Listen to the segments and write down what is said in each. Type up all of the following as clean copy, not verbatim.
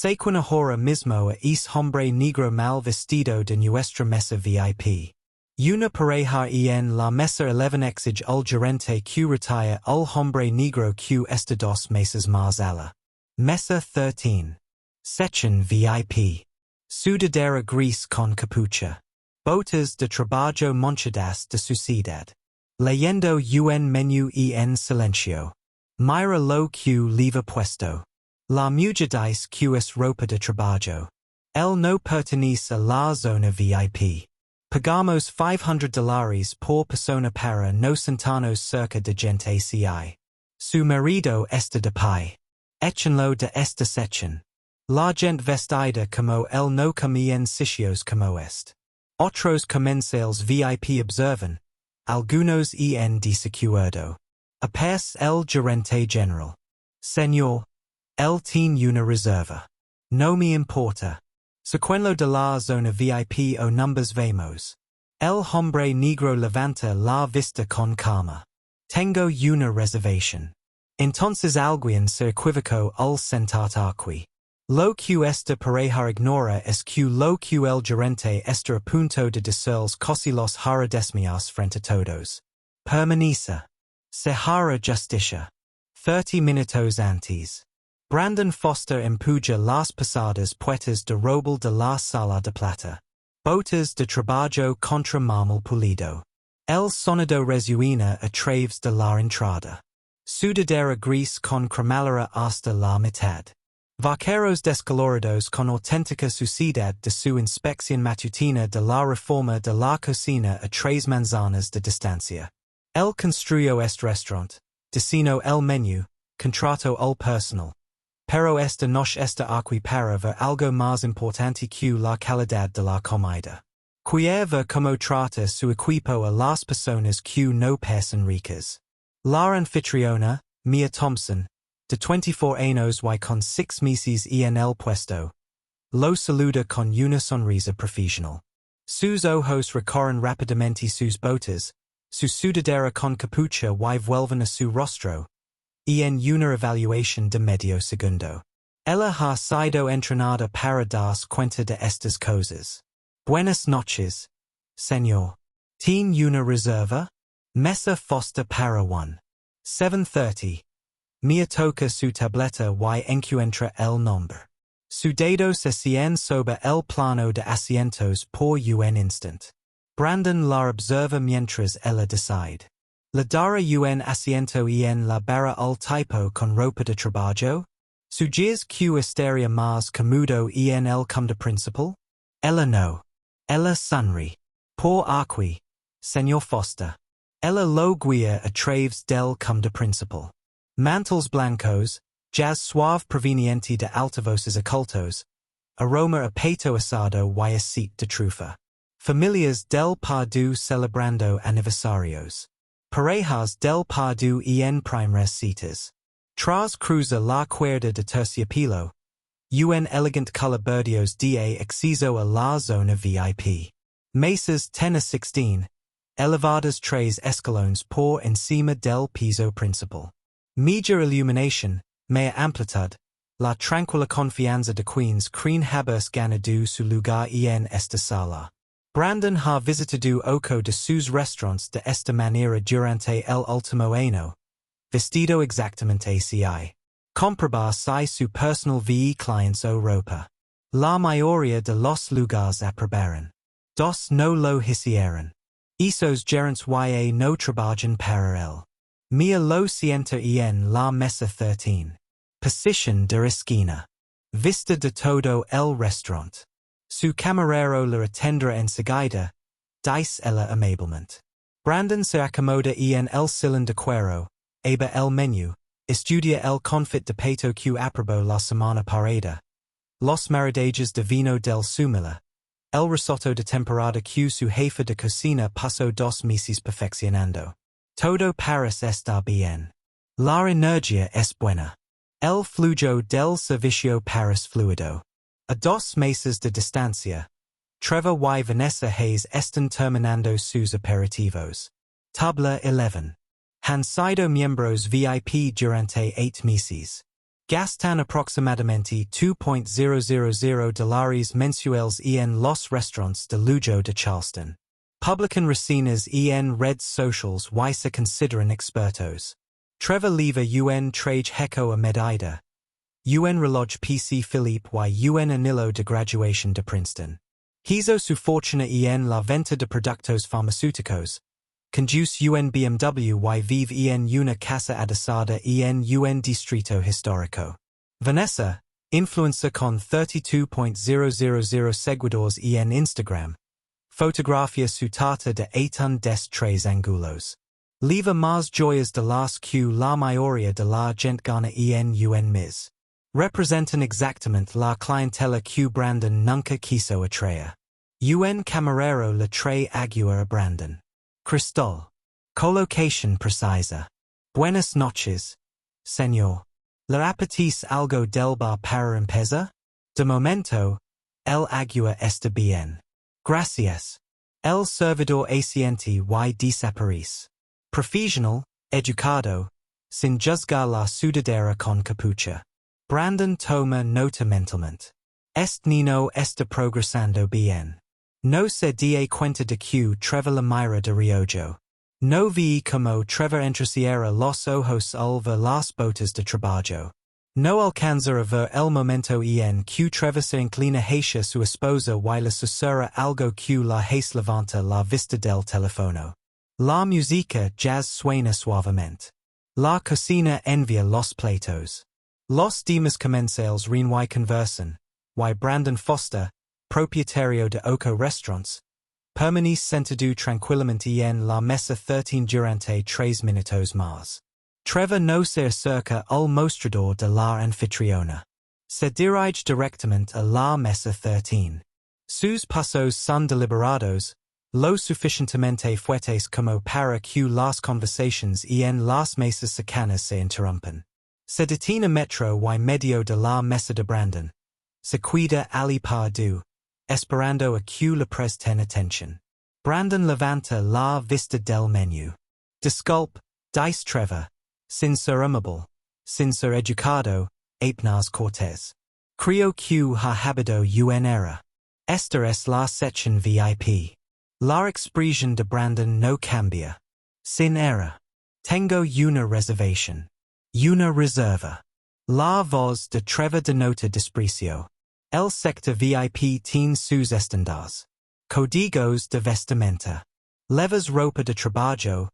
ahora mismo es hombre negro mal vestido de nuestra mesa VIP. Una pareja en la mesa 11 exige el gerente que retire el hombre negro que está 2 mesas más ala. Mesa 13. Section VIP. Sudadera gris con capucha. Botas de trabajo manchadas de suciedad. Leyendo un menú en silencio. Mira lo que lleva puesto. La mujadis que es ropa de trabajo. El no pertenece a la zona VIP. Pagamos $500 por persona para no sentarnos cerca de gente así. Su marido está de pie. Échenlo de esta sección. La gente vestida como él no come en sitios como este. Otros comensales VIP observan. Algunos en desacuerdo. Apeas el gerente general. Señor, él tiene una reserva. No me importa. Secuenlo de la zona VIP o numbers vemos. El hombre negro levanta la vista con calma. Tengo una reservación. Entonces alguien se equivocó al sentar aquí. Lo que esta pareja ignora es que lo que el gerente está a punto de decirles casi los hará desmayarse frente a todos. Permanece. Se hará justicia. 30 minutos antes. Brandon Foster empuja las pesadas puertas de roble de la sala de plata. Botas de trabajo contra mármol pulido. El sonido resuena a través de la entrada. Sudadera gris con cremallera hasta la mitad. Vaqueros descolorados con auténtica suciedad de su inspección matutina de la reforma de la cocina a 3 manzanas de distancia. El construyó este restaurante, diseñó el menú, contrató el personal. Pero esta noche está aquí para ver algo más importante que la calidad de la comida. Quiere ver cómo trata su equipo a las personas que no parecen ricas. La anfitriona, Mia Thompson, de 24 años y con 6 meses en el puesto, lo saluda con una sonrisa profesional. Sus ojos recorren rápidamente sus botas, su sudadera con capucha y vuelven a su rostro, y en una evaluación de medio segundo. Ella ha sido entrenada para darse cuenta de estas cosas. Buenas noches, señor. ¿Tiene una reserva? Mesa Foster para 7:30. Mia toca su tableta y encuentra el nombre. Su dedo se cien sobre el plano de asientos por un instant. Brandon la observa mientras ella decide. ¿Le dará un asiento en la barra al tipo con ropa de trabajo? ¿Sugieres que estaría más cómodo en el cómodo principal? Ella no. Ella sonríe. Por aquí, señor Foster. Ella lo guía a través del cómodo principal. Mantles blancos, jazz suave proveniente de altavoces ocultos, aroma a peto asado y aceite de trufa. Familias del Pardu celebrando aniversarios. Parejas del Pardu en primeras citas. Tras cruza la cuerda de terciopelo. Un elegant color birdios da acceso a la zona VIP. Mesas 10 a 16, elevadas 3 escalones por encima del piso principal. Major illumination, mea amplitud, la tranquila confianza de Queens Creen habers ganado su lugar en esta sala. Brandon ha visitado ocho de sus restaurantes de esta manera durante el último año. Vestido exactamente así. Comprobar si su personal ve clients o ropa. La mayoría de los lugares aprobaron. Dos no lo hicieron. Esos gerentes ya no trabajan para él. Mia lo siento en la mesa 13. Posición de esquina. Vista de todo el restaurante. Su camarero le atendrá enseguida. Dice ella amablemente. Brandon se acomoda en el sillón de cuero, aba el menú, estudia el confit de peto que aprobó la semana pasada. Los maridajes de vino del sumila. El risotto de temporada que su jefa de cocina pasó 2 meses perfeccionando. Todo parece estar bien. La energía es buena. El flujo del servicio parece fluido. A 2 meses de distancia, Trevor y Vanessa Hayes están terminando sus aperitivos. Tabla 11. Han sido miembros VIP durante 8 meses. Gastan aproximadamente $2,000 mensuales en los restaurantes de lujo de Charleston. Publican recenas en redes socials y se consideran expertos. Trevor Lever un traje heco a medida. Un reloj PC Philippe y un anillo de graduation de Princeton. Hizo su fortuna en la venta de productos farmacéuticos. Conduce un BMW y vive en una casa adosada en un distrito histórico. Vanessa, influencer con 32,000 seguidores en Instagram. Fotografía su tarta de atún des tres angulos. Leva más joyas de las que la mayoría de la gente gana en un mes. Representan exactamente la clientela que Brandon nunca quiso atraer. Un camarero le trae agua a Brandon. Cristal. Colocación precisa. Buenas noches, señor. ¿Le apetece algo del bar para empezar? De momento, el agua está bien. Gracias. El servidor asiente y desaparece. Profesional, educado, sin juzgar la sudadera con capucha. Brandon toma nota mentalmente. Este niño está progresando bien. No se da cuenta de que Trevor la mira de reojo. No ve como Trevor entrecierra los ojos al ver las botas de trabajo. No alcanza a ver el momento en que Trevor se inclina hacia su esposa y le susurra algo que la hace levanta la vista del teléfono. La música jazz suena suavemente. La cocina envía los platos. Los demás comensales ríen y conversan, y Brandon Foster, propietario de Oco Restaurants, permanece sentado tranquilamente en la mesa 13 durante 3 minutos más. Trevor no se acerca al mostrador de la anfitriona. Se dirige directamente a la mesa 13. Sus pasos son deliberados, lo suficientemente fuertes como para que las conversaciones en las mesas cercanas se interrumpan. Se detiene metro y medio de la mesa de Brandon. Se cuida ali pardu, esperando a que le presten atención. Brandon levanta la vista del menú. Disculpe, dice Trevor, sin ser amable, sin ser educado, apenas cortés. Creo que ha habido un error. Esta es la sección VIP. La expresión de Brandon no cambia. Sin error. Tengo una reservación. Una reserva. La voz de Trevor denota desprecio. El sector VIP tiene sus estándares. Códigos de vestimenta. Levas ropa de trabajo,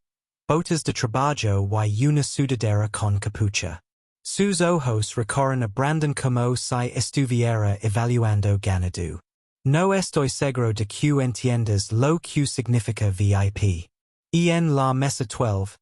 botas de trabajo y una sudadera con capucha. Sus ojos recorren a Brandon como si estuviera evaluando ganado. No estoy seguro de que entiendas lo que significa VIP. En la mesa 12,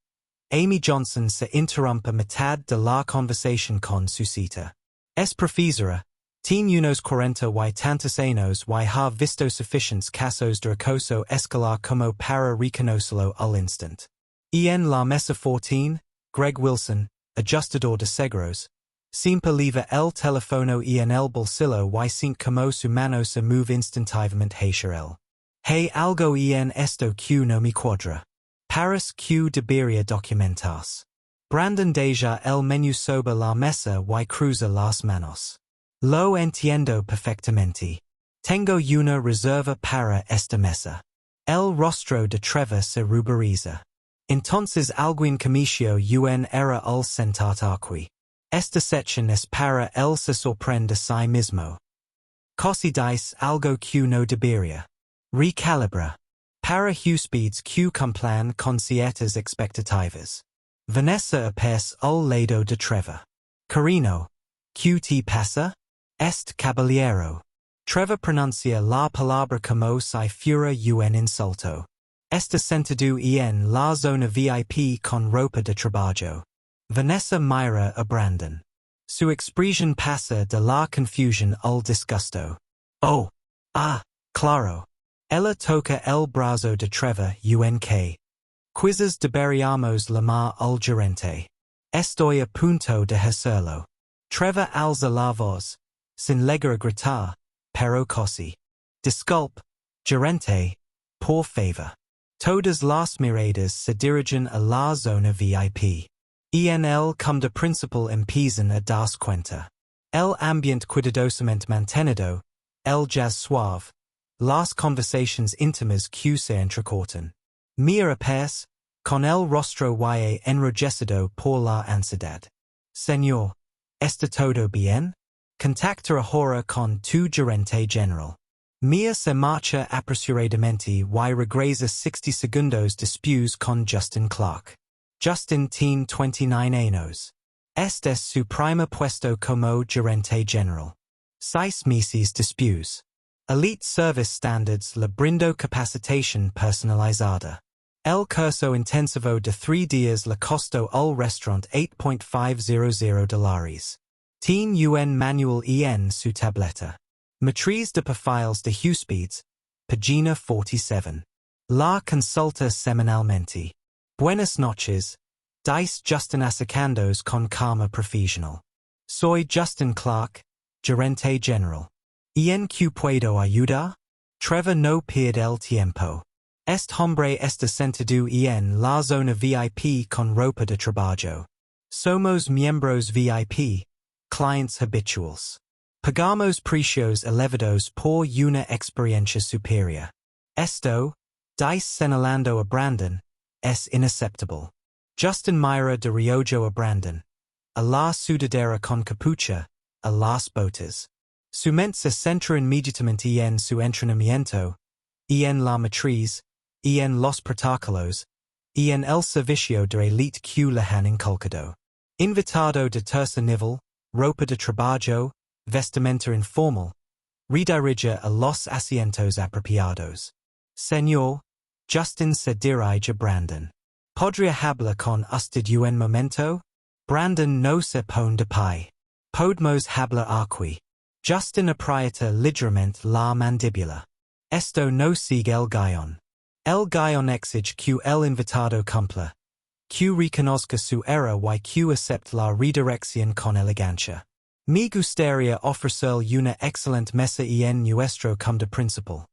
Amy Johnson se interrumpe a mitad de la conversación con su cita. Es profesora, tiene unos 40 y tantos años y ha visto suficientes casos de acoso escolar como para reconocerlo al instante. En la mesa 14, Greg Wilson, ajustador de seguros, siempre lleva el teléfono en el bolsillo y siente como su mano se mueve instintivamente hacia él. Hay algo en esto que no me cuadra. Paris que debería documentarse. Brandon deja el menú sobre la mesa y cruza las manos. Lo entiendo perfectamente. Tengo una reserva para esta mesa. El rostro de Trevor se ruboriza. Entonces alguien comienza un era al sentar aquí. Esta sección es para él se sorprende a sí mismo. Casi dice algo que no debería. Recalibra. Para huéspedes que cumplan con ciertas expectativas. Vanessa apes al lado de Trevor. Carino. ¿Qué te pasa? Este caballero. Trevor pronuncia la palabra como si fuera un insulto. Está sentado en la zona VIP con ropa de trabajo. Vanessa mira a Brandon. Su expresión pasa de la confusión al disgusto. Oh, claro. Ella toca el brazo de Trevor que. Quizás deberíamos llamar al gerente. Estoy a punto de hacerlo. Trevor alza la voz, sin llegar a gritar, pero casi. Disculpe, gerente, por favor. Todas las miradas se dirigen a la zona VIP. El cum de principal empiezan a das cuenta. El ambiente cuidadosamente mantenido, el jazz suave, las conversations íntimas que se entrecortan. Mia apes, con el rostro y enrojecido por la ansiedad. Señor, ¿está todo bien? Contacta ahora con tu gerente general. Mia se marcha apresuradamente y regresa 60 segundos después con Justin Clark. Justin tiene 29 años. Este es su primer puesto como gerente general. 6 meses después. Elite Service Standards le brindo capacitación personalizada. El curso intensivo de 3 días le costó al restaurante $8.500. Tiene un manual en su tableta. Matriz de perfiles de huéspedes, página 47. La consulta semanalmente. Buenas noches. Dice Justin acercandos con calma profesional. Soy Justin Clark, gerente general. ¿En que puedo ayudar? Trevor no pierde el tiempo. Hombre está sentado en la zona VIP con ropa de trabajo. Somos miembros VIP, clients habituals. Pagamos precios elevados por una experiencia superior. Esto, dice señalando a Brandon, es inaceptable. Justin mira de reojo a Brandon. A la sudadera con capucha, a las botas. Su mente se centra inmediatamente en su entrenamiento, en la matriz, en los protocolos, en el servicio de élite que le han inculcado. Invitado de tercer nivel, ropa de trabajo, vestimenta informal, redirige a los asientos apropiados. Señor, Justin se dirige a Brandon. ¿Podría hablar con usted un momento? Brandon no se pone de pie. Podemos hablar aquí. Justin aprieta ligeramente la mandíbula. Esto no sigue el guión. El guión exige que el invitado cumpla, que reconozca su error y que acepte la redirección con elegancia. Me gustaría ofrecerle una excelente mesa en nuestro cum de principal.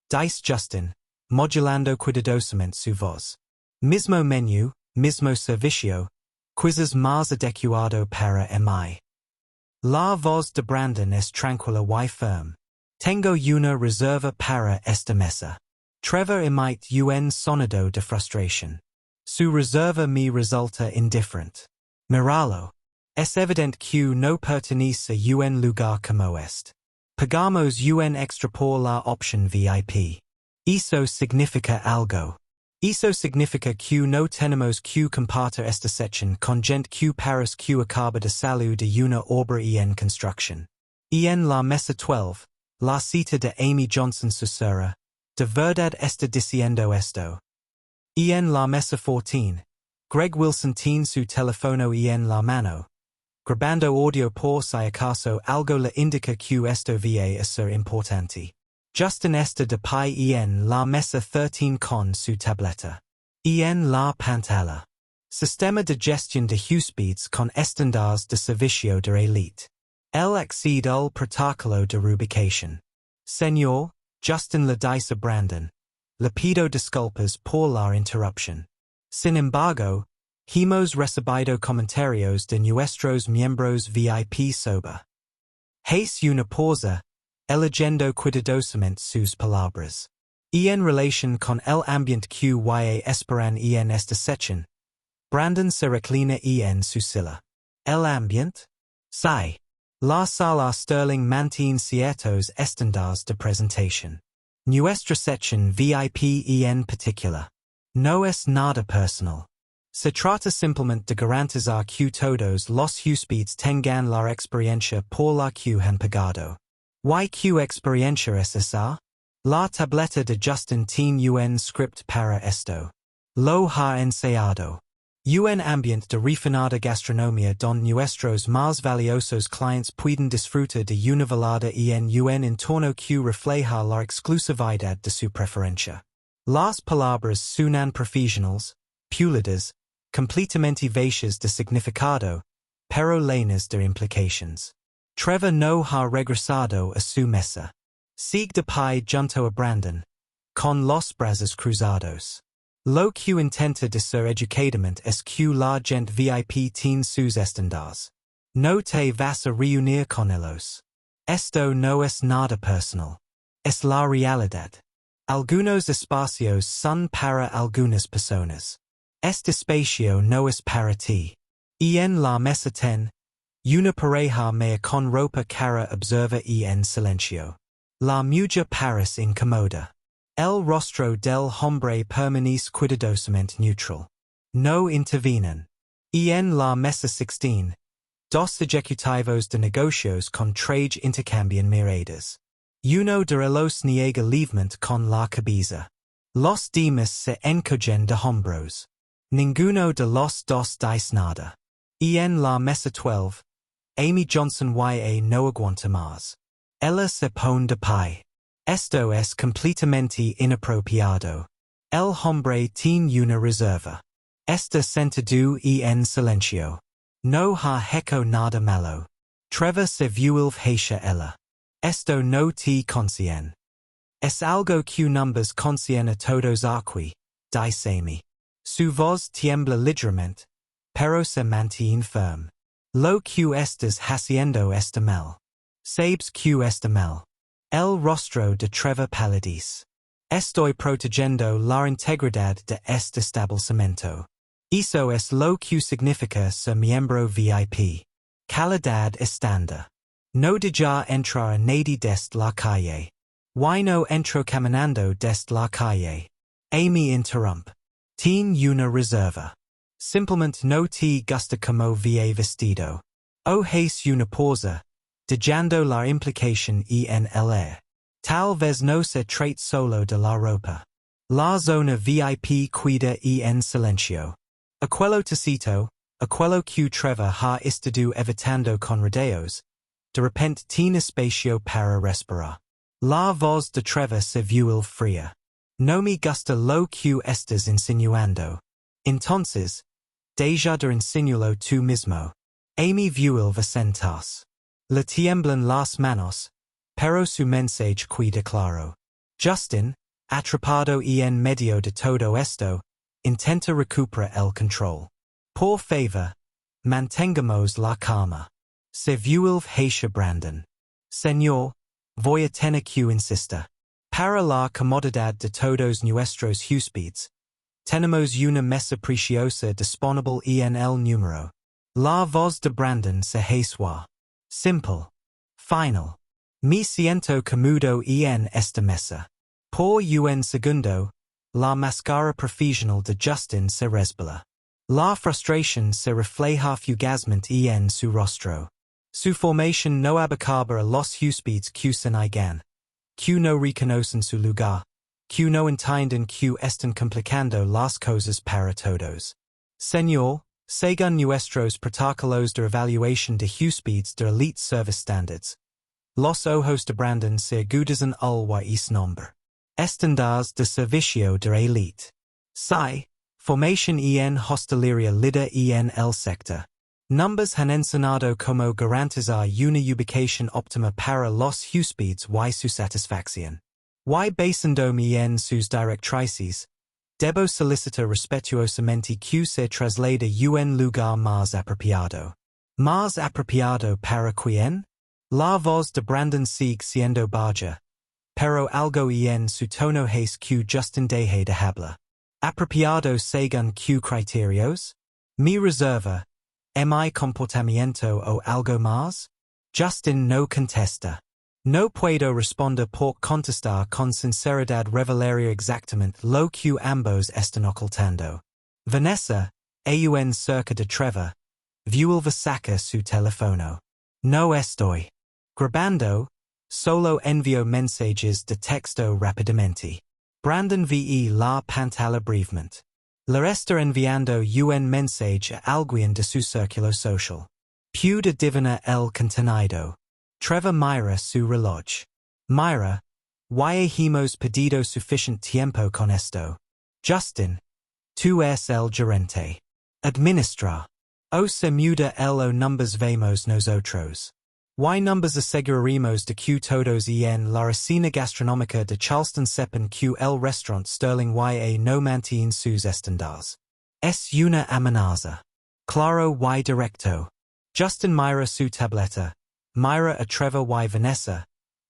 Dice Justin, modulando cuidadosamente su voz. Mismo menú, mismo servicio, quizzes más adecuado para mí. La voz de Brandon es tranquila y firme. Tengo una reserva para esta mesa. Trevor emite un sonido de frustración. Su reserva me resulta indiferente. Míralo. Es evidente que no pertenece a un lugar como este. Pagamos un extra por la opción VIP. Eso significa algo. Eso significa que no tenemos que compartir esta sección con gente que parece que acaba de salir de una obra en construcción. En la mesa 12, la cita de Amy Johnson susurra, ¿de verdad está diciendo esto? En la mesa 14, Greg Wilson tiene su teléfono en la mano, grabando audio por si acaso algo le indica que esto va a ser importante. Justin está de pie en la mesa 13 con su tableta. En la pantalla. Sistema de gestión de huéspedes con estándares de servicio de élite. El accede al protocolo de reubicación. Señor, Justin le dice a Brandon. Le pido disculpas por la interrupción. Sin embargo, hemos recibido comentarios de nuestros miembros VIP sobre. Hace una pausa, eligiendo cuidadosamente sus palabras. En relación con el ambiente que esperan en esta sección, Brandon se reclina en su silla. ¿El ambiente? Sí. La sala Sterling mantiene ciertos estándares de presentación. Nuestra sección VIP en particular. No es nada personal. Se trata simplemente de garantizar que todos los huéspedes tengan la experiencia por la que han pagado. ¿Y qué experiencia es esa? La tableta de Justin tiene un script para esto. Lo ha ensayado. Un ambiente de refinada gastronomía donde nuestros más valiosos clientes pueden disfrutar de una velada en un entorno que refleja la exclusividad de su preferencia. Las palabras suenan profesionales, pulidas, completamente vacías de significado, pero llenas de implications. Trevor no ha regresado a su mesa. Sigue de pie junto a Brandon, con los brazos cruzados. Lo que intenta de ser educadamente es que la gente VIP tiene sus estándares. No te vas a reunir con ellos. Esto no es nada personal. Es la realidad. Algunos espacios son para algunas personas. Este espacio no es para ti. Y en la mesa ten, una pareja mea con ropa cara observa y en silencio. La mujer parece incomoda. El rostro del hombre permanece cuidadosamente neutral. No intervienen. Y en la mesa 16, dos ejecutivos de negocios con traje intercambian miradas. Uno de ellos niega levemente con la cabeza. Los demás se encogen de hombros. Ninguno de los dos dice nada. Y en la mesa 12, Amy Johnson ya no aguanta más. Ella se pone de pie. Esto es completamente inapropiado. El hombre tiene una reserva. Está sentado y en silencio. No ha hecho nada malo. Treva se vuelve hacia ella. Esto no te concierne. Es algo que numbers concierne a todos aquí, dice Amy. Su voz tiembla ligeramente, pero se mantiene firme. Lo que estás haciendo está mal. Sabes que está mal. El rostro de Treva palidece. Estoy protegiendo la integridad de este establecimiento. Eso es lo que significa ser miembro VIP. Calidad estándar. No deja entrar a nadie desde la calle. Why no entro caminando desde la calle? Amy interrumpe. Tiene una reserva. Simplemente no te gusta como vestido. O es una pausa, dejando la implicación en el aire. Tal vez no se trate solo de la ropa. La zona VIP cuida en silencio. Aquello tacito, aquello que Treva ha estado evitando con rodeos, de repente tiene espacio para respirar. La voz de Treva se vuelve fría. No me gusta lo que estás insinuando. Entonces, deja de insinuarlo tú mismo. Amy vuelve sentarse. Le tiemblan las manos, pero su mensaje queda claro. Justin, atrapado en medio de todo esto, intenta recuperar el control. Por favor, mantengamos la calma. Se vuelve hacia Brandon. Señor, voy a tener que insistir. Para la comodidad de todos nuestros huéspedes, tenemos una mesa preciosa disponible en el número. La voz de Brandon se hace simple. Final. Me siento cómodo en esta mesa. Por un segundo, la máscara profesional de Justin se resbala. La frustración se refleja fugazmente en su rostro. Su formación no abacaba a los huéspedes que se niegan, que no reconocen su lugar, que no entienden que están complicando las cosas para todos. Señor, según nuestros protocolos de evaluación de huéspedes de Elite Service Standards, los ojos de Brandon se agudizan al y nombre. Estándares de servicio de Elite. Psi, formación en hostelería líder en el sector. Numbers han enseñado como garantizar una ubicación óptima para los huéspedes y su satisfacción. Y basándome en sus directrices, debo solicitar respetuosamente que se traslade un lugar más apropiado. ¿Más apropiado para quién? La voz de Brandon sigue siendo baja, pero algo en su tono hace que Justin deje de hablar. ¿Apropiado según qué criterios? Mi reserva, ¿mi comportamiento o algo más? Justin no contesta. No puedo responder por contestar con sinceridad revelaría exactamente lo que ambos están ocultando. Vanessa, aun cerca de Treva, vuelve saca su teléfono. No estoy grabando, solo envío mensajes de texto rápidamente. Brandon ve la pantalla brevemente. Le está enviando un mensaje a alguien de su círculo social. Puede adivinar el contenido. Treva mira su reloj. Mira, ya hemos pedido suficiente tiempo con esto. Justin, tú es el gerente. Administra. O se muda el o numbers vemos nosotros. Y numbers aseguraremos de que todos en la resina gastronómica de Charleston sepan que el restaurant Sterling ya no mantiene sus estándares. Es una amenaza. Claro y directo. Justin mira su tableta. Mira atreva y Vanessa.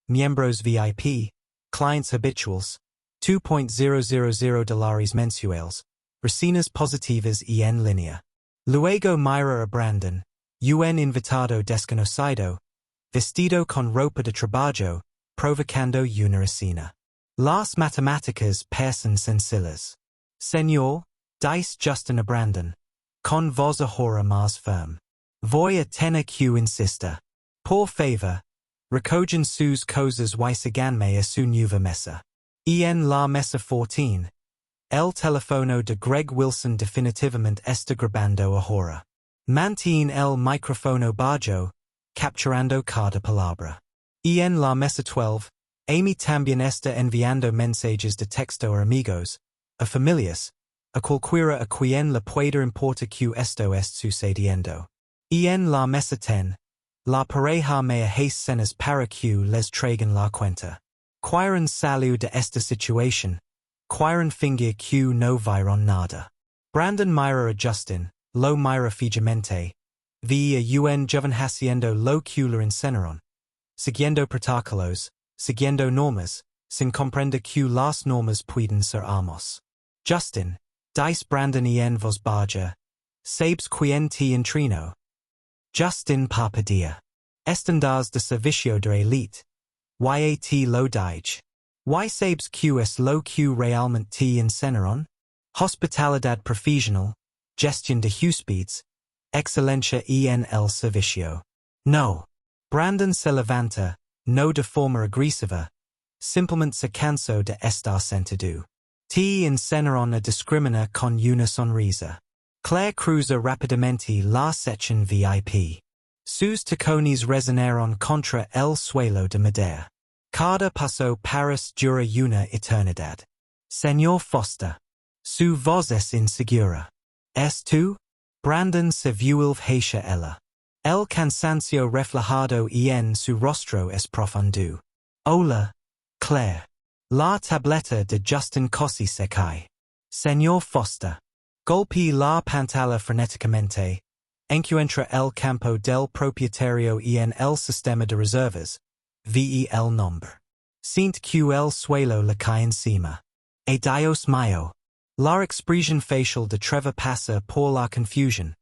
Miembros VIP. Clients habituals. $2,000 mensuales. Resinas positivas y en línea. Luego mira a Brandon. Un invitado desconocido. Vestido con ropa de trabajo, provocando una resina. Las matemáticas parecen sencillas. Señor, dice Justin a Brandon. Con voz ahora más firme. Voy a tener que insista. Por favor, recogen sus cosas y síganme a su nueva mesa. En la mesa 14. El teléfono de Greg Wilson definitivamente está grabando ahora. Mantiene el micrófono bajo, capturando cada palabra. En la mesa 12, Amy también está enviando mensajes de texto a amigos, a familias, a cualquiera a quien le pueda importar que esto es sucediendo. En la mesa 10, la pareja me hace cenas para que les traigan la cuenta. Quieren salir de esta situación, quieren fingir que no vieron nada. Brandon mira a Justin, lo mira fijamente, vi a un joven haciendo lo que le enseñaron, siguiendo protocolos, siguiendo normas, sin comprender que las normas pueden ser amos. Justin, dice Brandon en voz baja, sabes quien te entreno. Justin papadía. Estándares de servicio de élite. Yat lo dije. Y sabes que es lo que realmente te enseñaron? Hospitalidad profesional, gestión de huéspedes, excelencia en el servicio. No. Brandon se levanta, no de forma agresiva, simplemente se cansó de estar sentado. Te enseñaron a discriminar con una sonrisa. Claire cruza rápidamente la sección VIP. Sus tacones resonaron contra el suelo de madera. Cada paso Paris dura una eternidad. Señor Foster. Su voz es insegura. ¿Es tú? Brandon se vuelve ella. El cansancio reflejado en su rostro es profundo. Hola, Claire. La tableta de Justin casi se cae. Señor Foster. Golpe la pantalla frenéticamente. Encuentra el campo del propietario en el sistema de reservas. Ve el nombre. Siente que el suelo le cae encima. Dios mío. La expresión facial de Trevor pasa por la confusión.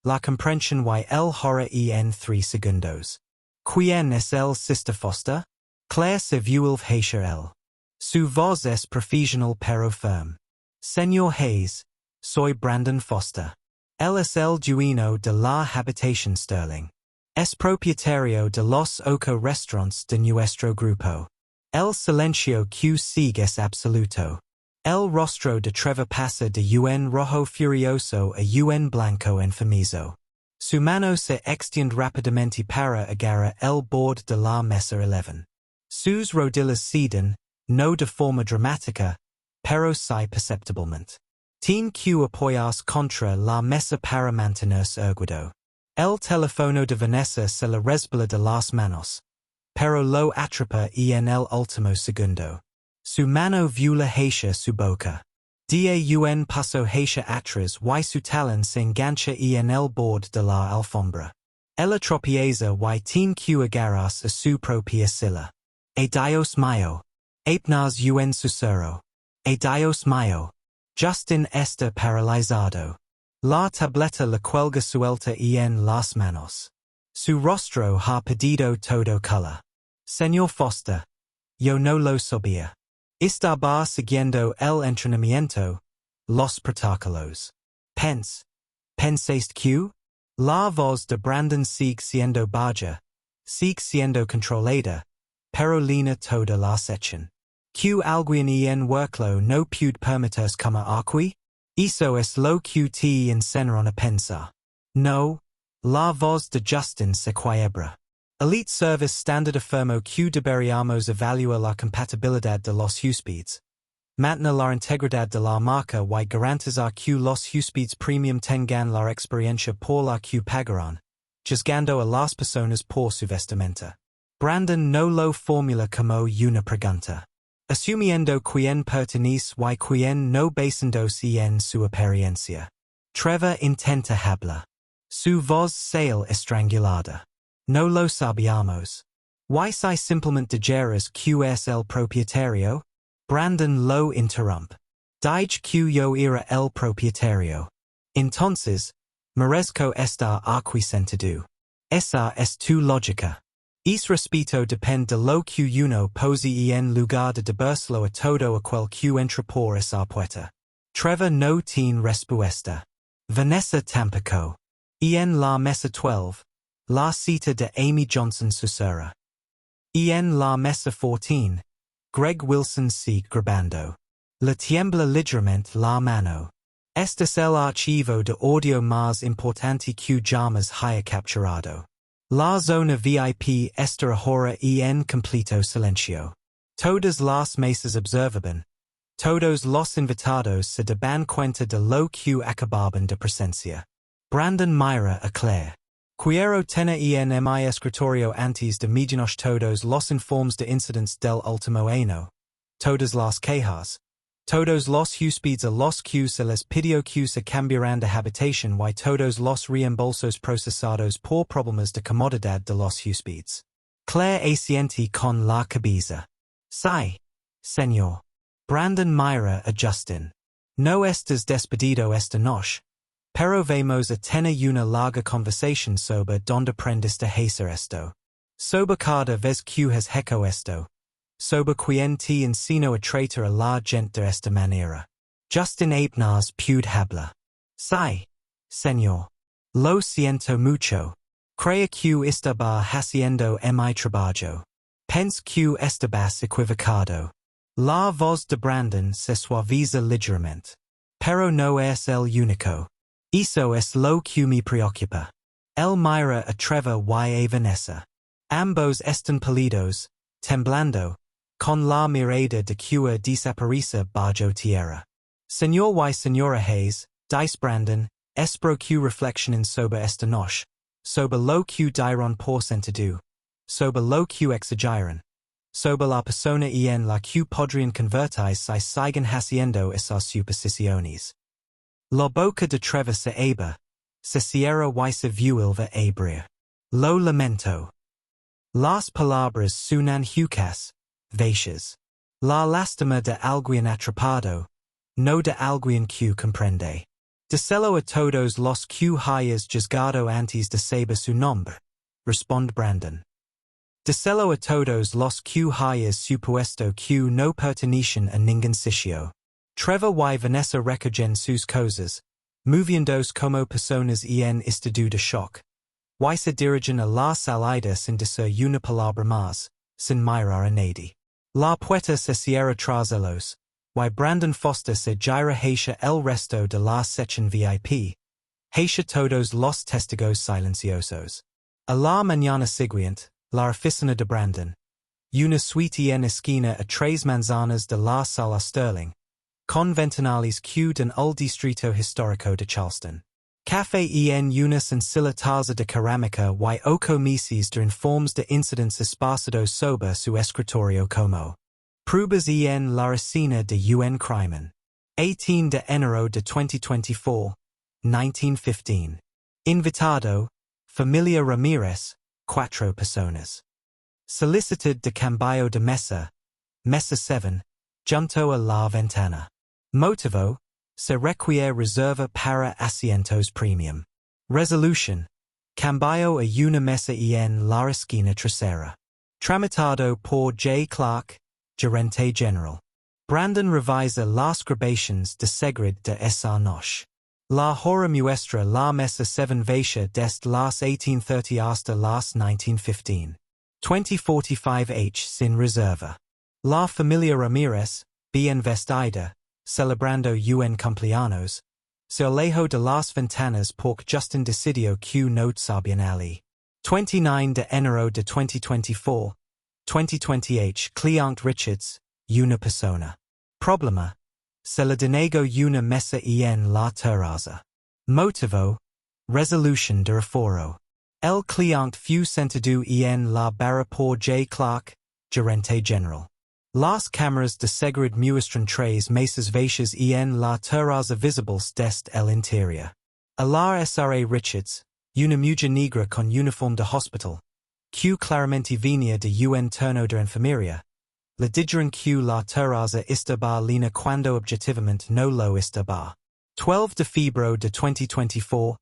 La comprensión y el horror en 3 segundos. ¿Quién es el Sister Foster? Claire se vuelve él. Su voz es profesional pero firme. Señor Hayes, soy Brandon Foster. Él es el dueño de la habitación Sterling. Es propietario de los 8 restaurantes de nuestro grupo. El silencio que sigue es absoluto. El rostro de Trevor pasa de un rojo furioso a un blanco enfermizo. Su mano se extiende rápidamente para agarrar el borde de la mesa 11. Sus rodillas ceden, no de forma dramática, pero sí perceptiblemente. Tiene que apoyarse contra la mesa para mantenerse erguido. El teléfono de Vanessa se le resbala de las manos, pero lo atrapa en el último segundo. Su mano viola su boca. Da un paso hacia atrás y su talón se engancha en el borde de la alfombra. Ella tropieza y tiene que agarrarse a su propia silla. Dios mío. Apenas un susurro. Dios mío. Justin está paralizado. La tableta le cuelga suelta en las manos. Su rostro ha perdido todo color. Señor Foster. Yo no lo sabía. Estaba siguiendo el entrenamiento, los protocolos. ¿Pensaste que? La voz de Brandon sigue siendo baja, sigue siendo controlada, pero lina toda la sección. Que alguien en worklo no puede permitirse como aquí? Eso es lo que te enseñaron a pensar. No, la voz de Justin se quiebra. Elite Service Standard afirmó que deberíamos evaluar la compatibilidad de los huéspedes, mantener la integridad de la marca y garantizar que los huéspedes premium tengan la experiencia por la que pagarán, juzgando a las personas por su vestimenta. Brandon no lo formula como una pregunta, asumiendo quien pertenece y quien no basándose en su apariencia. Trevor intenta hablar. Su voz sale estrangulada. No lo sabíamos. ¿Y si simplemente dijeras que es el propietario? Brandon lo interrumpe. Dije que yo era el propietario. Entonces, merezco estar aquí sentado. Esa es tu lógica. Es respeto depende de lo que uno pose en lugar de deberslo a todo aquel que entra por esa puerta. Trevor no tiene respuesta. Vanessa tampoco. En la mesa 12, la cita de Amy Johnson susurra. En la mesa 14, Greg Wilson sigue grabando. Le tiembla ligeramente la mano. Este es el archivo de audio más importante que jamás haya capturado. La zona VIP está ahora en completo silencio. Todas las mesas observaban. Todos los invitados se daban cuenta de lo que acababan de presencia. Brandon mira a Claire. Quiero tener en mi escritorio antes de medianoche todos los informes de incidentes del último año. Todas las quejas. Todos los huéspedes a los que se les pidió que se cambiaran de habitación y todos los reembolsos procesados por problemas de comodidad de los huéspedes. Claire asiente con la cabeza. Sí, señor. Brandon mira a Justin. No estás despedido esta noche, pero vamos a tener una larga conversación sobre donde aprendiste a hacer esto. Sobre cada vez que has hecho esto. Sobre quien te enseñó a tratar a la gente de esta manera. Justin apenas puede hablar. Sí, señor. Lo siento mucho. Creo que estaba haciendo mi trabajo. Pense que estabas equivocado. La voz de Brandon se suaviza ligeramente. Pero no es el único. Eso es lo que me preocupa. El mira a Trevor y a Vanessa. Ambos están pálidos, temblando, con la mirada de que desaparece bajo tierra. Señor y señora Hayes, dice Brandon, espero que reflexionen sobre esta noche, sobre lo que dirán por sentido, sobre lo que exigiran, sobre la persona en la que podrían convertirse si siguen haciendo esas suposiciones. La boca de Trevor se abre, se cierra y se vuelve a abrir. Lo lamento. Las palabras suenan huecas, vacías. La lástima de alguien atrapado, no de alguien que comprende. Díselo a todos los que hayas juzgado antes de saber su nombre, responde Brandon. Díselo a todos los que hayas supuesto que no pertenecen a ningún sitio. Trevor y Vanessa recogen sus cosas, moviéndose como personas en estado de shock. Y se dirigen a la salida sin decir una palabra más, sin mirar a nadie. La puerta se cierra tras ellos, y Brandon Foster se gira hacia el resto de la sección VIP, hacia todos los testigos silenciosos. A la mañana siguiente, la oficina de Brandon. Una suite en esquina a 3 manzanas de la sala Sterling, con ventanales que dan al distrito histórico de Charleston. Café en una sencilla taza de cerámica y 8 meses de informes de incidentes esparcidos sobre su escritorio como pruebas en la escena de un crimen. 18 de enero de 2024, 1915. Invitado, familia Ramírez, 4 personas. Solicited de cambio de mesa, mesa 7, junto a la ventana. Motivo, se requiere reserva para asientos premium. Resolution, cambio a una mesa en la esquina trasera. Tramitado por J. Clark, gerente general. Brandon revisa las grabaciones de seguridad de esa noche. La hora muestra la mesa 7 vacía desde las 18:30 hasta las 19:15. 20:45 sin reserva. La familia Ramírez, bien vestida, celebrando un cumpleaños, se alejó de las ventanas porque Justin decidió que no sabían allí. 29 de enero de 2024, 2028 Client Richards, una persona. Problema, se le denegó una mesa en la terraza. Motivo, resolution de aforo. El client fut sentado en la barra por J. Clark, gerente general. Las cámaras de seguridad muestran tres mesas vacías en la terraza visibles desde el interior. Alar Sra. Richards, una mujer negra con uniforme de hospital, que claramente venía de un turno de enfermería, le dijeron que la terraza estaba llena cuando objetivamente no lo estaba. 12 de febrero de 2024,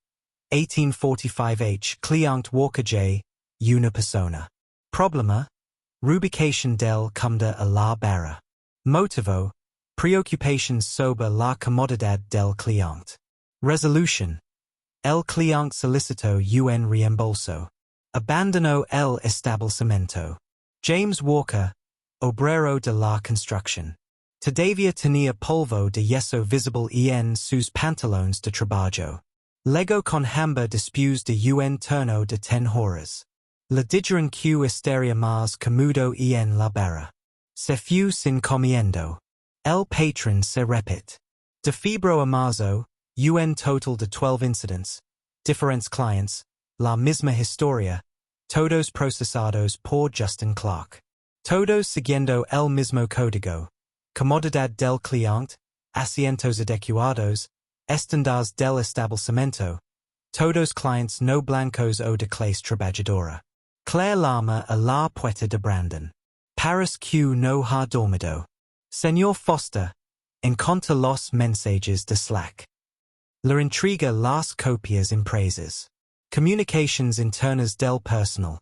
1845 client Walker J, una persona. Problema, rubicación del cumda a la barra. Motivo, preocupations sobre la comodidad del cliente. Resolution, el cliente solicitó un reembolso. Abandonó el establecimiento. James Walker, obrero de la construcción. Todavía tenía polvo de yeso visible en sus pantalones de trabajo. Lego con hamba después de un turno de 10 horas. Le dijeron que estaría más cómodo en la barra. Se fue sin comiendo. El patrón se repite. De febrero a marzo, un total de 12 incidents, diferentes clients, la misma historia, todos procesados por Justin Clark. Todos siguiendo el mismo código. Comodidad del cliente, asientos adecuados, estándares del establecimiento, todos clientes no blancos o de clase trabajadora. Claire Lama a la puerta de Brandon. Paris Q no ha dormido. Señor Foster, encontra los mensajes de Slack. La intriga las copias impresas. Comunications internas del personal.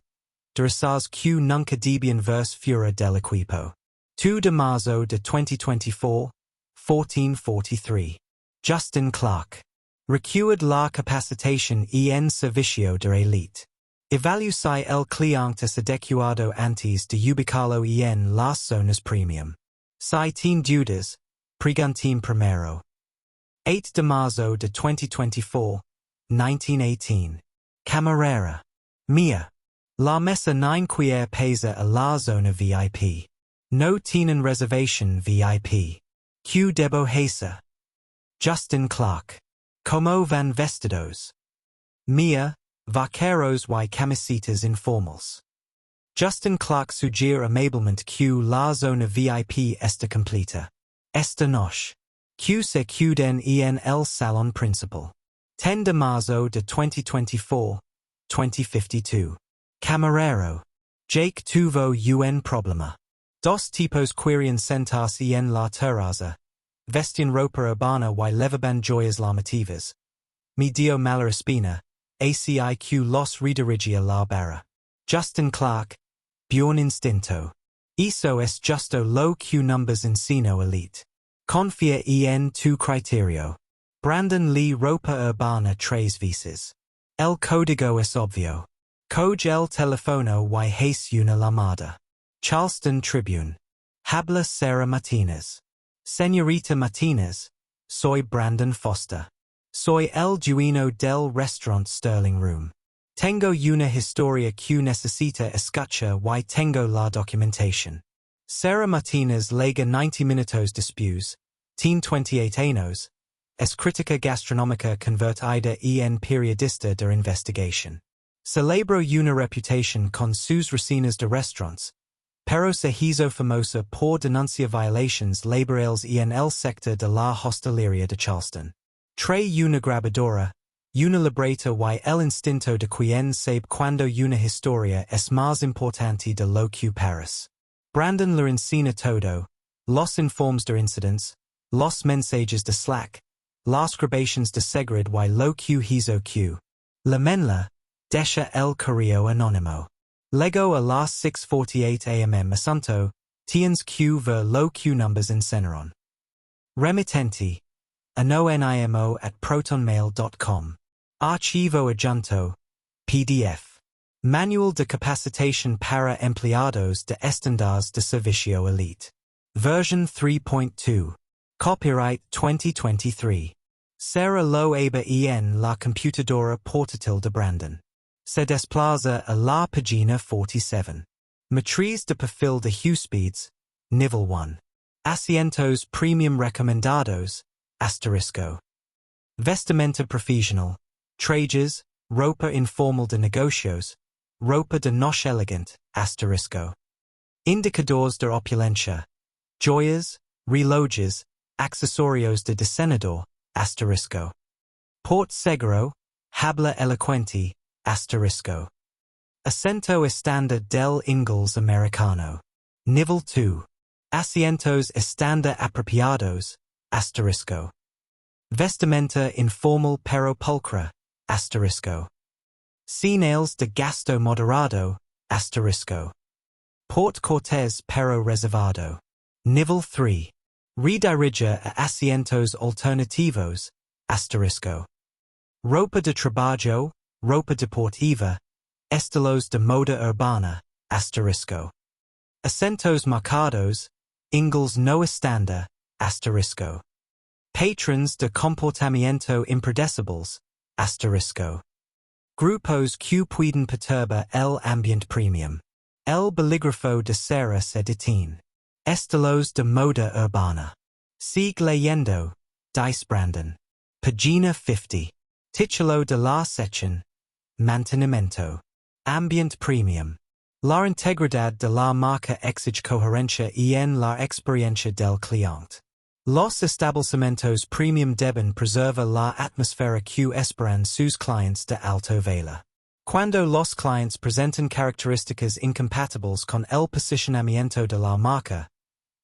De risas Q nunca debían verse fuera del equipo. 2 de marzo de 2024, 1443. Justin Clark. Recued la capacitación en servicio de élite. Evaluai el cliente adecuado antes de ubicarlo en las zonas premium. Si tiene dudas, pregunten primero. 8 de marzo de 2024, 1918. Camarera. Mia. La mesa 9 quiere pesa a la zona VIP. No tienen reservation VIP. Q debo hacer. Justin Clark. Como van vestidos? Mia, vaqueros y camisetas informales. Justin Clark sugiere amablemente que la zona VIP está completa. Esta noche. Q se queden en el salón principal. 10 de marzo de 2024, 2052. Camarero. Jake tuvo un problema. Dos tipos querían sentarse en la terraza. Vestían ropa urbana y levaban joyas llamativas. Me dio mala espina, ACIQ los redirigia la barra. Justin Clark, buen instinto. Eso es justo lo que numbers encino elite. Confía en tu criterio. Brandon Lee ropa urbana tres veces. El código es obvio. Coge el teléfono y hace una llamada. Charleston Tribune. Habla Sarah Martinez. Señorita Martinez, soy Brandon Foster. Soy el dueño del restaurante Sterling Room. Tengo una historia que necesita escuchar y tengo la documentación. Sarah Martinez lega 90 minutos después, tiene 28 años, es crítica gastronómica convertida en periodista de investigación. Celebro una reputación con sus reseñas de restaurantes, pero se hizo famosa por denunciar violations laborales en el sector de la hostelería de Charleston. Trae una grabadora, una libreta y el instinto de quien sabe cuando una historia es más importante de lo que parece. Brandon le enseña todo, los informes de incidents, los mensajes de Slack, las grabaciones de seguridad y lo que hizo que. La menla, deja el correo anónimo. Lego a las 6:48 am asunto, tienes que ver lo que numbers enseñaron. Remitente, anonimo@protonmail.com. Archivo adjunto, PDF. Manual de capacitación para empleados de estándares de servicio elite. Version 3.2. Copyright 2023. Sarah lo aba en la computadora portátil de Brandon. Se desplaza a la página 47. Matriz de perfil de Huespedes, nivel 1. Asientos premium recomendados, asterisco. Vestimenta profesional, trajes, ropa informal de negocios, ropa de noche elegante, asterisco. Indicadores de opulencia, joyas, relojes, accesorios de diseñador, asterisco. Port seguro, habla elocuente, asterisco. Acento estándar del inglés americano. Nivel 2. Asientos estándar apropiados, asterisco. Vestimenta informal pero pulcra, asterisco. Señales de gasto moderado, asterisco. Port cortés pero reservado. Nivel 3. Redirige a asientos alternativos, asterisco. Ropa de trabajo, ropa deportiva, estilos de moda urbana, asterisco. Acentos marcados, inglés no estándar, asterisco. Patrons de comportamiento impredecibles, asterisco. Grupos que pueden perturbar el ambiente premium. El bolígrafo de cera se detiene. Estilos de moda urbana. Sigue leyendo, Brandon. Pagina 50. Título de la sección. Mantenimiento. Ambient premium. La integridad de la marca exige coherencia en la experiencia del cliente. Los establecimientos premium deben preservar la atmósfera que esperan sus clientes de alto vela. Cuando los clientes presentan características incompatibles con el posicionamiento de la marca,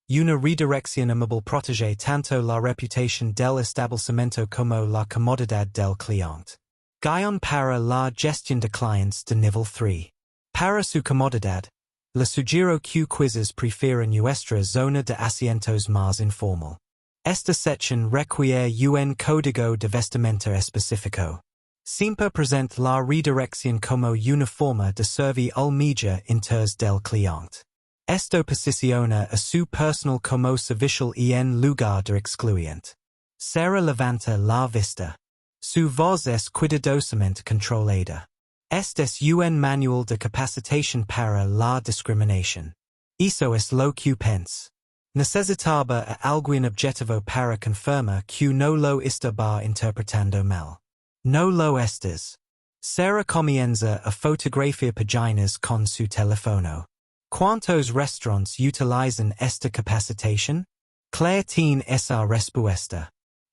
una redirección amable protege tanto la reputación del establecimiento como la comodidad del cliente. Guión para la gestión de clientes de nivel 3. Para su comodidad, le sugiero que quizzes prefieran nuestra zona de asientos más informal. Esta sección requiere un código de vestimenta específico. Siempre present la redirección como una forma de servir al mejor interés del cliente. Esto posiciona a su personal como servicial en lugar de excluyente. Cera levanta la vista. Su voz es cuidadosamente controlada. Este es un manual de capacitación para la discriminación. Eso es lo que pense. Necesitaba a algún objetivo para confirmar que no lo estaba interpretando mal. No lo estes. Cera comienza a fotografiar páginas con su teléfono. ¿Cuántos restaurantes utilizan esta capacitación? Claire tiene esa respuesta.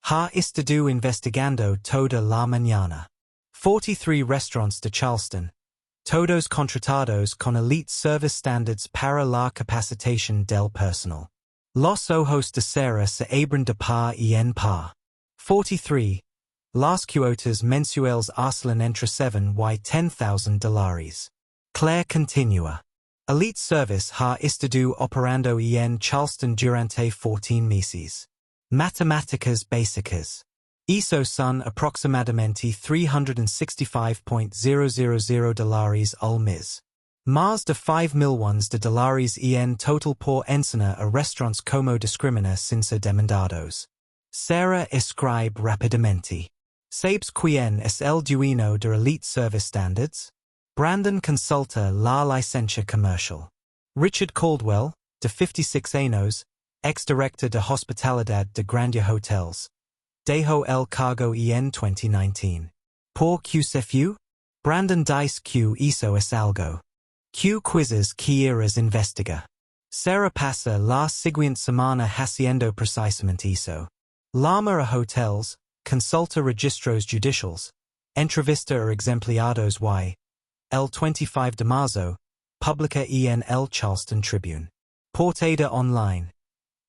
Ha estado investigando toda la mañana. 43 restaurantes de Charleston. Todos contratados con elite service standards para la capacitación del personal. Los ojos de cera se abren de par en par. 43. Las cuotas mensuales oscilan entre $7,000 y $10,000. Claire continúa. Elite Service ha estado operando en Charleston durante 14 meses. Matemáticas básicas. Eso son aproximadamente $365,000 al mes. Más de 5 millones de dólares en total por enseñar a restaurantes como discrimina sin ser demandados. Cera escribe rápidamente. ¿Sabes quién es el dueño de Elite Service Standards? Brandon consulta la licencia comercial. Richard Caldwell, de 56 años, ex-director de hospitalidad de Grandia Hotels, dejó el cargo en 2019. ¿Por qué se fue? Brandon dice que hizo es algo. ¿Qué quizzes quieres investiga? Cera pasa la siguiente semana haciendo precisamente eso. Llama a hotels, consulta registros judiciales, entrevista a exempleados y, el 25 de marzo, publica en el Charleston Tribune. Portada online.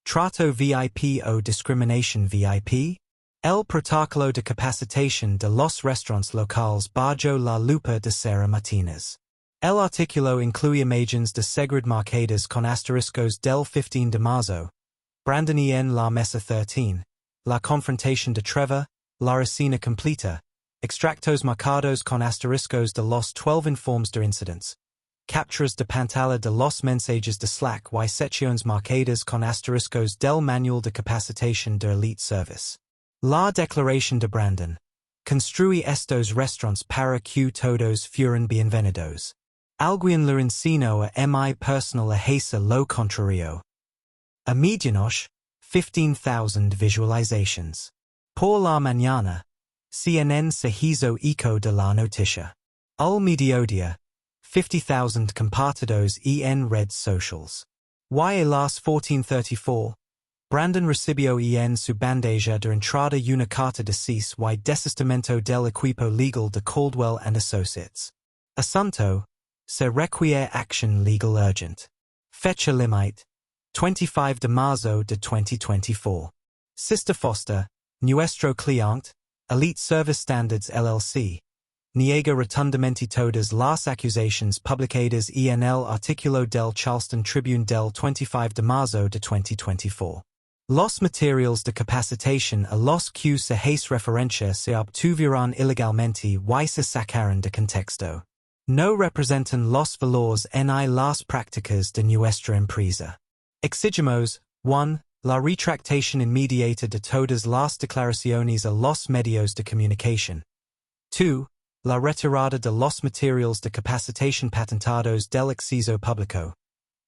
Trato VIP o discriminación VIP? El protocolo de capacitación de los restaurantes locales bajo la lupa de Cera Martínez. El artículo incluye imágenes de seguridad marcadas con asteriscos del 15 de marzo, Brandon en la Mesa 13, la confrontación de Trevor, la escena completa, extractos marcados con asteriscos de los 12 informes de incidents, capturas de pantalla de los mensajes de Slack y secciones marcadas con asteriscos del manual de capacitación de Elite Service. La declaración de Brandon. Construí estos restaurantes para que todos fueran bienvenidos. Alguien le enseñó a mi personal a hacer lo contrario. A medianoche, 15,000 visualizations. Por la mañana, CNN se hizo eco de la noticia. Al mediodía, 50,000 compartidos en redes sociales. Y a las 14:34, Brandon recibió en su bandeja de entrada una carta de cese y desistimiento del equipo legal de Caldwell and Associates. Asunto: se requiere acción legal urgent. Fecha límite: 25 de marzo de 2024. Sister Foster, nuestro cliente, Elite Service Standards LLC, niega rotundamente todas las acusaciones publicadas en el artículo del Charleston Tribune del 25 de marzo de 2024. Los materiales de capacitación a los que se hace referencia se obtuvieron ilegalmente y se sacaron de contexto. No representan los valores ni las prácticas de nuestra empresa. Exigimos: 1. La retractación inmediata de todas las declaraciones a los medios de comunicación. 2. La retirada de los materiales de capacitación patentados del acceso público.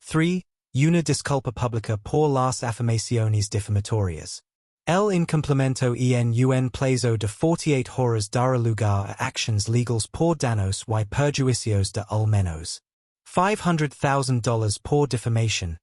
3. Una disculpa pública por las afirmaciones difamatorias. El incumplimiento en un plazo de 48 horas dará lugar a actions legales por daños y perjuicios de al menos $500,000 por difamación,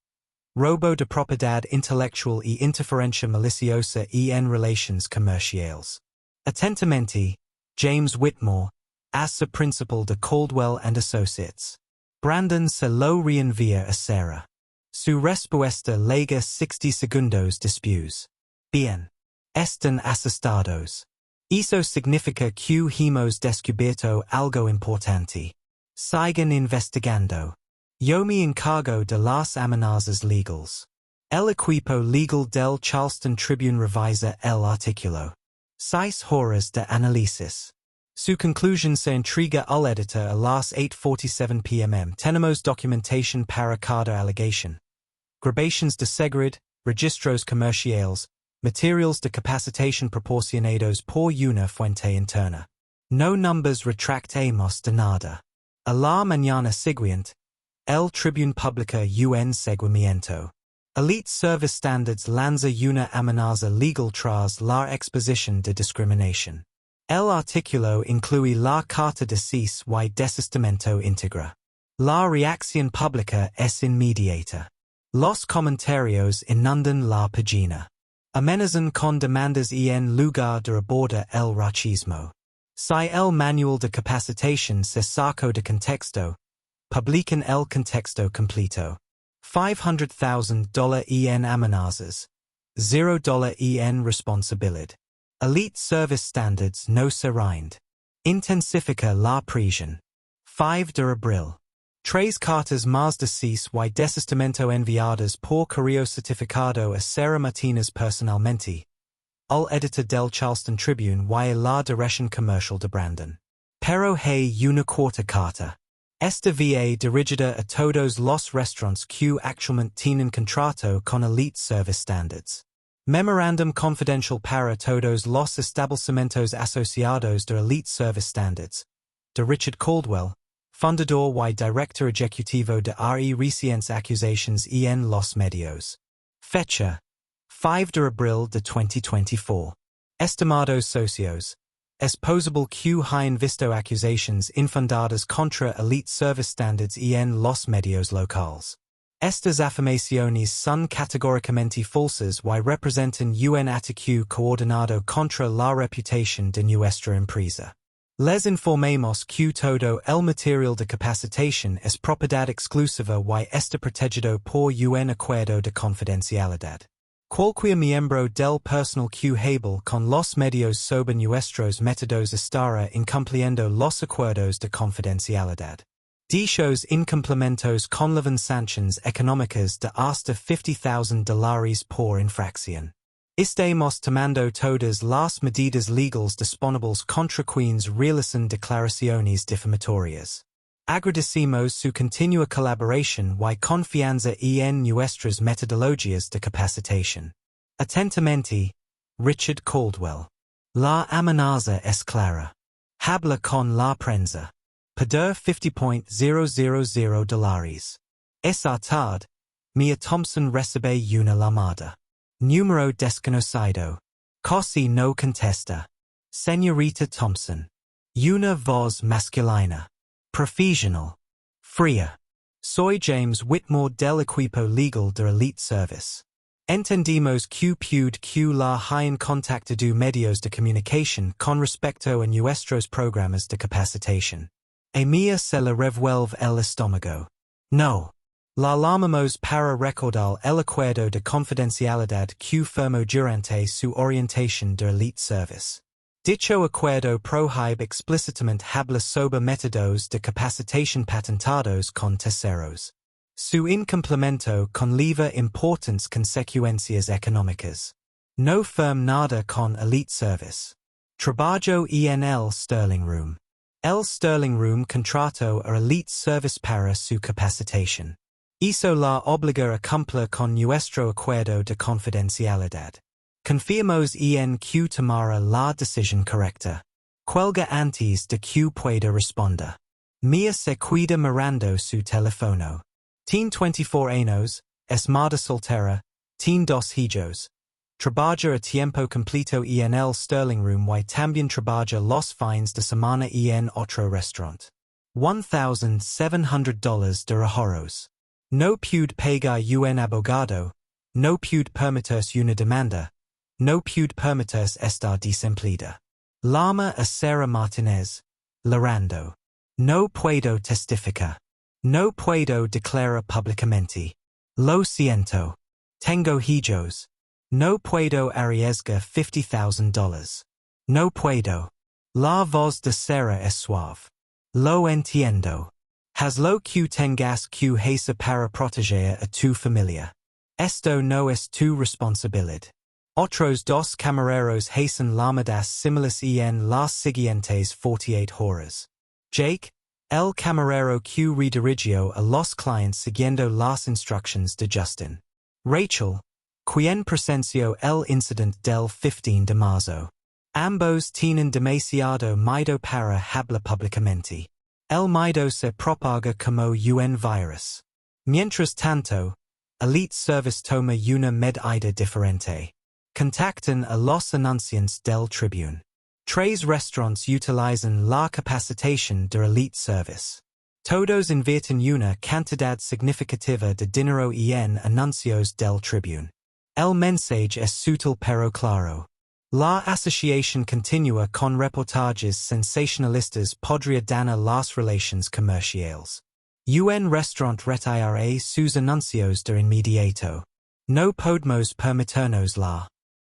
robo de propiedad intelectual y interferencia maliciosa en relaciones comerciales. Atentamente, James Whitmore, ASA Principal de Caldwell and Associates. Brandon se lo reenvía a Sarah. Su respuesta llega 60 segundos después. Bien. Están asustados. Eso significa que hemos descubierto algo importante. Sigan investigando. Yo me encargo de las amenazas legales. El equipo legal del Charleston Tribune revisa el artículo. 6 horas de análisis. Su conclusión se entrega al editor a las 8:47 p.m. Tenemos documentación para cada alegación. Grabaciones de seguridad, registros comerciales, materials de capacitación proporcionados por una fuente interna. No numbers retractamos de nada. A la mañana siguiente, el Tribune publica un seguimiento. Elite Service Standards lanza una amenaza legal tras la exposición de discriminación. El artículo incluye la carta de cese y desistimiento íntegra. La reacción pública es inmediata. Los comentarios inundan la página. Amenazan con demandas en lugar de abordar el racismo. Si el manual de capacitación se sacó de contexto, publican el contexto completo. $500,000 en amenazas. $0 en responsabilidad. Elite Service Standards no se rind. Intensifica la presión. 5 de abril. 3 cartas más de cese y desistimiento enviadas por correo certificado a Sarah Martinez personalmente. Al editor del Charleston Tribune y a la dirección comercial de Brandon. Pero hay una corta carta. Esta va dirigida a todos los restaurantes que actualmente tienen contrato con Elite Service Standards. Memorandum confidencial para todos los establecimientos asociados de Elite Service Standards. De Richard Caldwell, fundador y director ejecutivo de recientes acusaciones en los medios. Fecha: 5 de abril de 2024. Estimados socios. Es posible que hayan visto acusaciones infundadas contra Elite Service Standards en los medios locales. Estas afirmaciones son categóricamente falsas y representan un ataque coordinado contra la reputación de nuestra empresa. Les informamos que todo el material de capacitación es propiedad exclusiva y está protegido por un acuerdo de confidencialidad. Cualquier miembro del personal que hable con los medios sobre nuestros métodos estará incumpliendo los acuerdos de confidencialidad. Dichos incumplimientos conllevan sanciones económicas de hasta $50,000 por infracción. Estamos tomando todas las medidas legales disponibles contra quienes realicen declaraciones difamatorias. Agradecemos su continua colaboración y confianza en nuestras metodologías de capacitación. Atentamente, Richard Caldwell. La amenaza es clara. Habla con la prensa. Pedir $50,000. Esa tarde, Mia Thompson recibe una llamada. Número desconocido. Casi no contesta. Señorita Thompson. Una voz masculina. Profesional. Fría. Soy James Whitmore del equipo legal de Elite Service. Entendimos que puede que la hayan contactado medios de comunicación con respecto a nuestros programas de capacitación. A mí se le revuelve el estómago. No. La llamamos para recordar el acuerdo de confidencialidad que firmó durante su orientación de Elite Service. Dicho acuerdo prohíbe explícitamente hablar sobre métodos de capacitación patentados con terceros. Su incumplimiento conlleva importantes consecuencias económicas. No firm nada con Elite Service. Trabajo en el Sterling Room. El Sterling Room contrató a Elite Service para su capacitación. Eso la obliga a cumplir con nuestro acuerdo de confidencialidad. Confiamos en que tomará la decisión correcta. Cuelga antes de que pueda responder. Mía se cuida mirando su teléfono. Tiene 24 años, es madre soltera, tiene 2 hijos. Trabaja a tiempo completo en el Sterling Room y también trabaja los fines de semana en otro restaurante. $1,700 de ahorros. No puede pagar un abogado, no puede permitirse una demanda, no puede permitirse estar desempleada. Llama a Sarah Martínez, llorando. No puedo testificar. No puedo declarar públicamente. Lo siento. Tengo hijos. No puedo arriesgar $50,000. No puedo. La voz de Sarah es suave. Lo entiendo. Haz lo que tengas que hacer para proteger a tu familia. Esto no es tu responsabilidad. Otros 2 camareros hacen llamadas similares en las siguientes 48 horas. Jake, el camarero que redirigió a los clientes siguiendo las instrucciones de Justin. Rachel, quien presenció el incidente del 15 de marzo. Ambos tienen demasiado miedo para hablar públicamente. El miedo se propaga como un virus. Mientras tanto, Elite Service toma una medida diferente. Contactan a los anunciantes del Tribune. 3 restaurantes utilizan la capacitación de Elite Service. Todos invierten una cantidad significativa de dinero en anuncios del Tribune. El mensaje es sutil pero claro. La asociación continua con reportajes sensacionalistas podría dañar las relaciones comerciales. Un restaurant retirará sus anuncios de inmediato. No podemos permitirnos la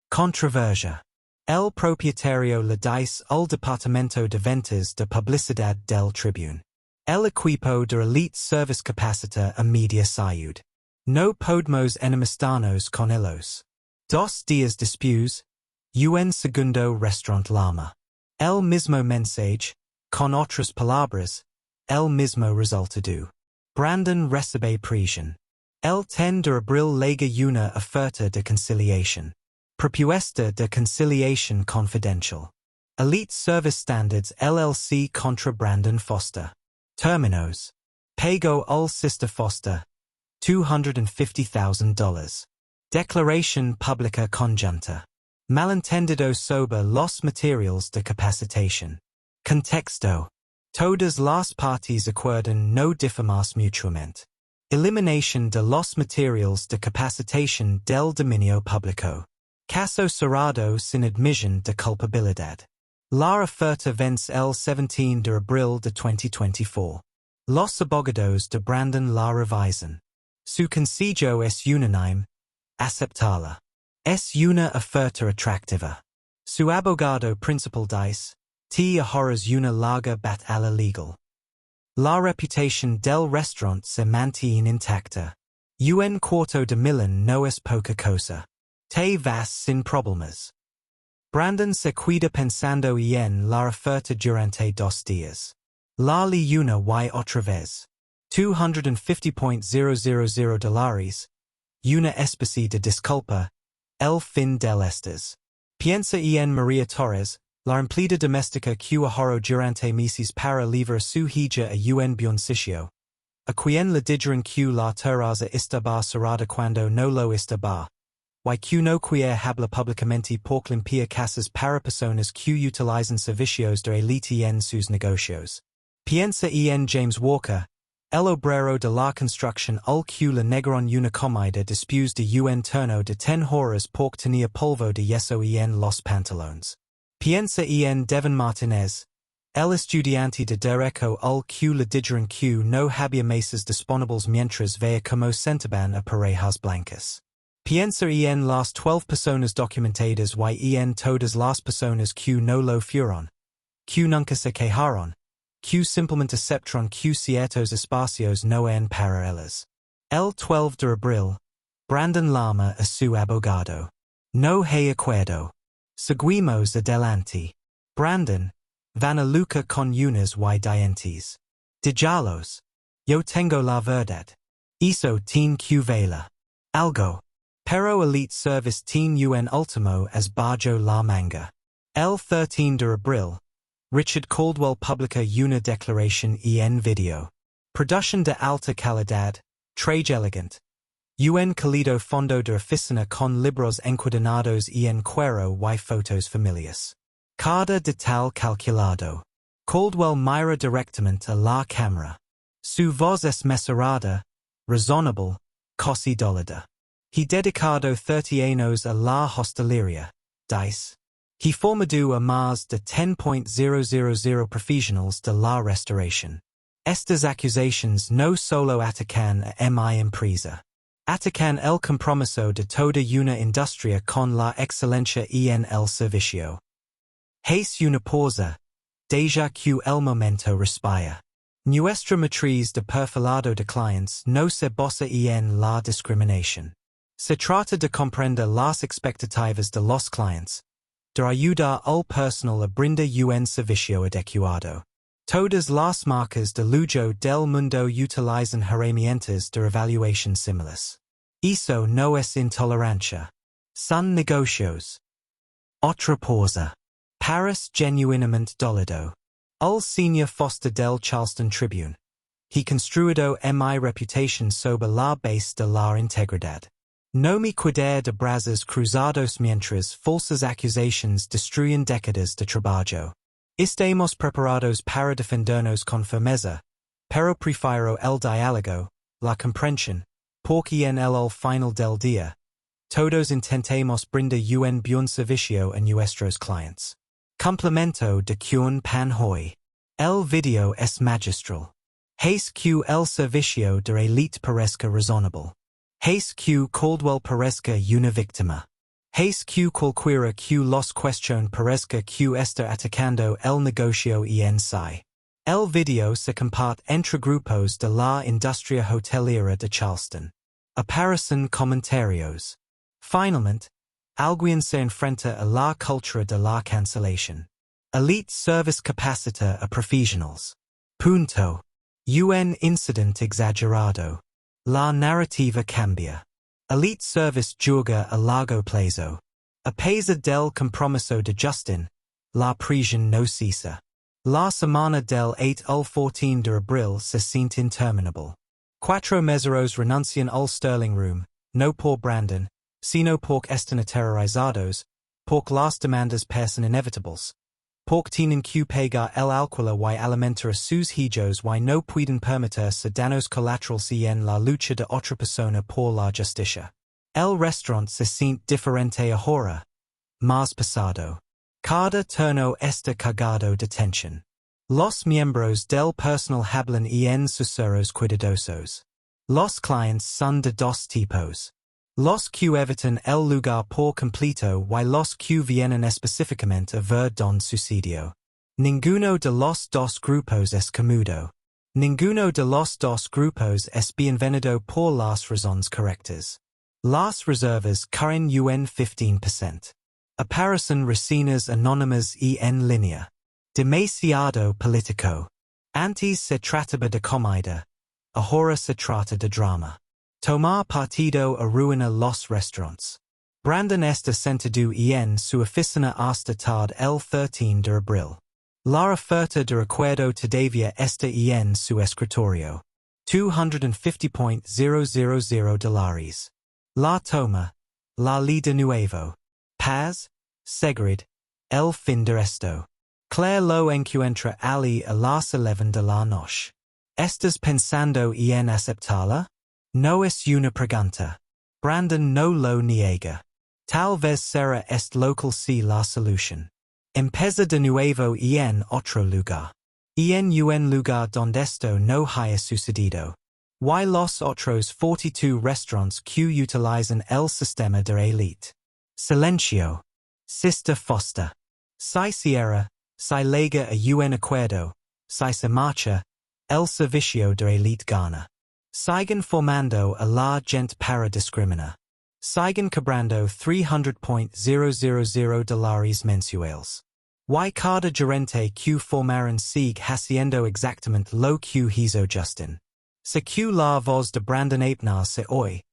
controversia. El propietario le dice al departamento de ventas de publicidad del Tribune. El equipo de Elite Service capacita a media salud. No podemos enemistarnos con ellos. 2 días después, un segundo restaurant llama. El mismo mensaje, con otras palabras, el mismo resultado. Brandon recibe presión. El 10 de abril llega una oferta de conciliación. Propuesta de conciliación confidencial. Elite Service Standards LLC contra Brandon Foster. Términos. Pago al Sister Foster. $250,000. Declaración pública conjunta. Malentendido sobre los materiales de capacitación. Contexto. Todas las partes acuerdan no difamarse mutuamente. Eliminación de los materiales de capacitación del dominio público. Caso cerrado sin admisión de culpabilidad. La oferta vence el 17 de abril de 2024. Los abogados de Brandon la revisan. Su consejo es unánime. Aceptarla. Es una oferta atractiva. Su abogado principal dice, te ahorras una larga batalla legal. La reputación del restaurante se mantiene intacta. Un cuarto de millón no es poca cosa. Te vas sin problemas. Brandon se cuida pensando en la oferta durante 2 días. La li una y otra vez. $250,000. Una especie de disculpa. El fin del estes. Piensa en María Torres, la empleada doméstica que ahorró durante meses para livrar su hija a un buen sitio. A quien le dijeron que la terraza estaba cerrada cuando no lo estaba. que no quiere habla públicamente porque limpia casas para personas que utilizan servicios de élite en sus negocios. Piensa en James Walker, el obrero de la construcción al que le negaron una comida después de un turno de 10 horas porque tenía polvo de yeso en los pantalones. Piensa en Devon Martinez, el estudiante de derecho al que le dijeron que no había mesas disponibles mientras veía como sentaban a parejas blancas. Piensa en las 12 personas documentadas y en todas las personas que no lo fueron, que nunca se quejaron, que simplemente aceptaron que ciertos espacios no eran para ellas. El 12 de abril, Brandon llama a su abogado. No hay acuerdo. Seguimos adelante. Brandon, van a lucha con unas y dientes. Dijalos. Yo tengo la verdad. Eso tiene que vela. Algo. Pero elite service tiene un ultimo as bajo la manga. El 13 de abril, Richard Caldwell publica una declaración en video. Production de alta calidad, traje elegant. Un cálido fondo de oficina con libros encuadernados en cuero y fotos familias. Cada detalle calculado. Caldwell mira directamente a la cámara. Su voz es mesurada, razonable, casi dolida. He dedicado 30 años a la hostelería, dice. He formado a más de 10.000 profesionales de la restauración. Estas acusaciones no solo atacan a mi empresa. Atacan el compromiso de toda una industria con la excelencia en el servicio. Es una pausa, deja que el momento respira. Nuestra matriz de perfilado de clientes no se basa en la discriminación. Se trata de comprender las expectativas de los clientes, de ayudar al personal a brindar un servicio adecuado. Todas las marcas de lujo del mundo utilizan herramientas de evaluación similares. Eso no es intolerancia. Son negocios. Otra pausa. Paris genuinamente dolido. El señor Foster del Charleston Tribune. He construido mi reputación sobre la base de la integridad. No me cuidar de brazos cruzados mientras falsas acusaciones destruyen décadas de trabajo. Estamos preparados para defendernos con firmeza, pero prefiero el diálogo, la comprensión, porque en el final del día, todos intentemos brindar un buen servicio a nuestros clientes. Complemento de Kyun Pan Hoy. El video es magistral. Hace que el servicio de élite parezca razonable. Hace que Caldwell parezca una víctima. Hace que cualquiera que los cuestione parezca que está atacando el negocio en sí. El video se comparte entre grupos de la industria hotelera de Charleston. Aparecen comentarios. Finalmente, alguien se enfrenta a la cultura de la cancelación. Elite service capacita a profesionals. Punto. Un incident exagerado. La narrativa cambia. Elite service juga a largo plazo. A pesar del compromiso de Justin, la presión no cesa. La semana del 8 al 14 de abril se siente interminable. Cuatro meseros renuncian al Sterling Room, no por Brandon, sino porque están aterrorizados, porque las demandas parecen inevitables. Porque tienen que pagar el alquiler y alimentar a sus hijos y no pueden permitirse daños colaterales en la lucha de otra persona por la justicia. El restaurante se siente diferente ahora, más pesado. Cada turno está cargado de tensión. Los miembros del personal hablan en susurros cuidadosos. Los clientes son de dos tipos. Los que evitan el lugar por completo y los que vienen específicamente a ver don sucedió. Ninguno de los dos grupos es cómodo. Ninguno de los dos grupos es bienvenido por las razones correctas. Las reservas caen un 15%. Aparecen reseñas anónimas en línea. Demasiado político. Antes se trataba de comida. Ahora se trata de drama. Tomar partido arruina los restaurantes. Brandon está sentado en su oficina hasta tarde el 13 de abril. La oferta de recuerdo todavía está en su escritorio. $250,000. La toma, La li de nuevo. Paz, Segrid, el fin de esto. Claire lo encuentra ali a las 11 de la noche. ¿Estás pensando en aceptarla? No es una pregunta. Brandon no lo niega. Tal vez será este local si la solución. Empieza de nuevo en otro lugar. En un lugar donde esto no haya sucedido. Y los otros 42 restaurantes que utilizan el sistema de élite. Silencio. Sister Foster. Si cierra, si llega a un acuerdo, si se marcha, el servicio de élite gana. Sigan formando a la gente para discriminar. Sigan cobrando $300,000 mensuales. Y cada gerente que formaron sigue haciendo exactamente lo que hizo Justin. Se que la voz de Brandon apnarse hoy,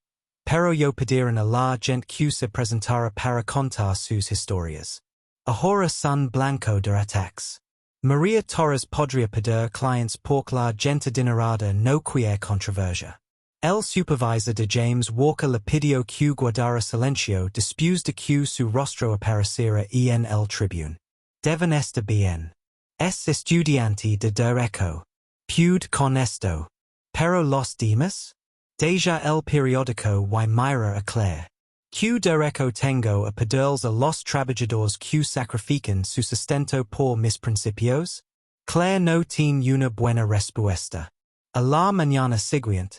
pero yo pidieron a la gente que se presentara para contar sus historias. Ahora son blanco de ataques. María Torres podría pedir clients por la gente dinerada no quiere controversia. El supervisor de James Walker le pidió que guardara silencio después de que su rostro apareciera en el Tribune. Deben estar bien. Es estudiante de derecho. Pude con esto. Pero los demás? Deja el periódico y mira a Claire. Que derecho tengo a pedirles a los trabajadores que sacrifican su sustento por mis principios? Claire no tiene una buena respuesta. A la mañana siguiente,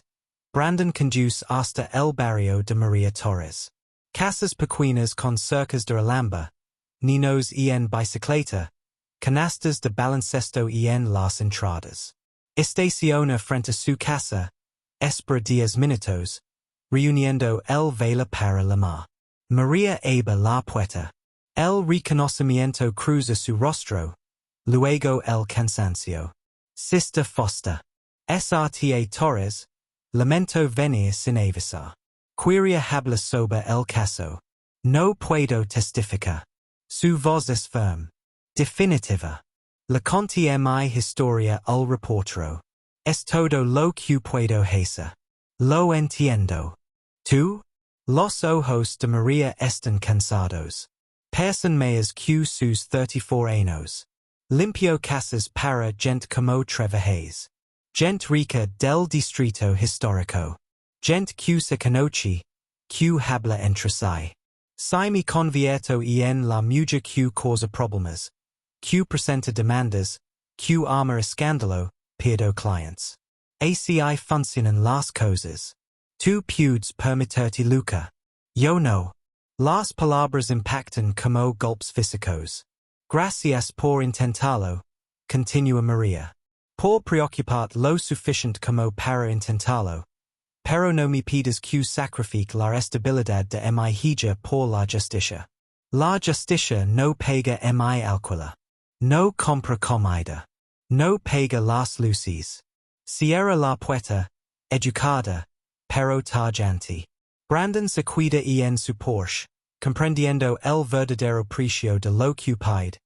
Brandon conduce hasta el barrio de María Torres. Casas pequeñas con cercas de alambra, niños en bicicleta, canastas de baloncesto en las entradas. Estaciona frente a su casa, espera 10 minutos, reuniendo el vela para la mar. María abre la puerta. El reconocimiento cruza su rostro, luego el cansancio. Sister Foster. Srta Torres, lamento venir sin avisar. Quería hablar sobre el caso. No puedo testificar. Su voz es firme. Definitiva. Le conté mi historia al reportero. Es todo lo que puedo hacer. Lo entiendo. ¿Tú? Los ojos de María están cansados. Person mayas que sus 34 años. Limpio casas para gente como trabajáis. Gente rica del distrito histórico. Gente que se conoce, que habla entre sí. Si me convierto en la mujer que causa problemas, que presenta demandas, que arma escándalo, pierdo clients. Así funcionan las cosas. Tú puedes permitirte lucro. Yo no. Las palabras impactan como golpes físicos. Gracias por intentarlo, continúa María. Por preocupar lo suficiente como para intentarlo. Pero no me pidas que sacrifique la estabilidad de mi hija por la justicia. La justicia no paga mi alquiler. No compra comida. No paga las luces. Cierra la puerta, educada, pero tajante. Brandon se cuida en su Porsche, comprendiendo el verdadero precio de lo que pide,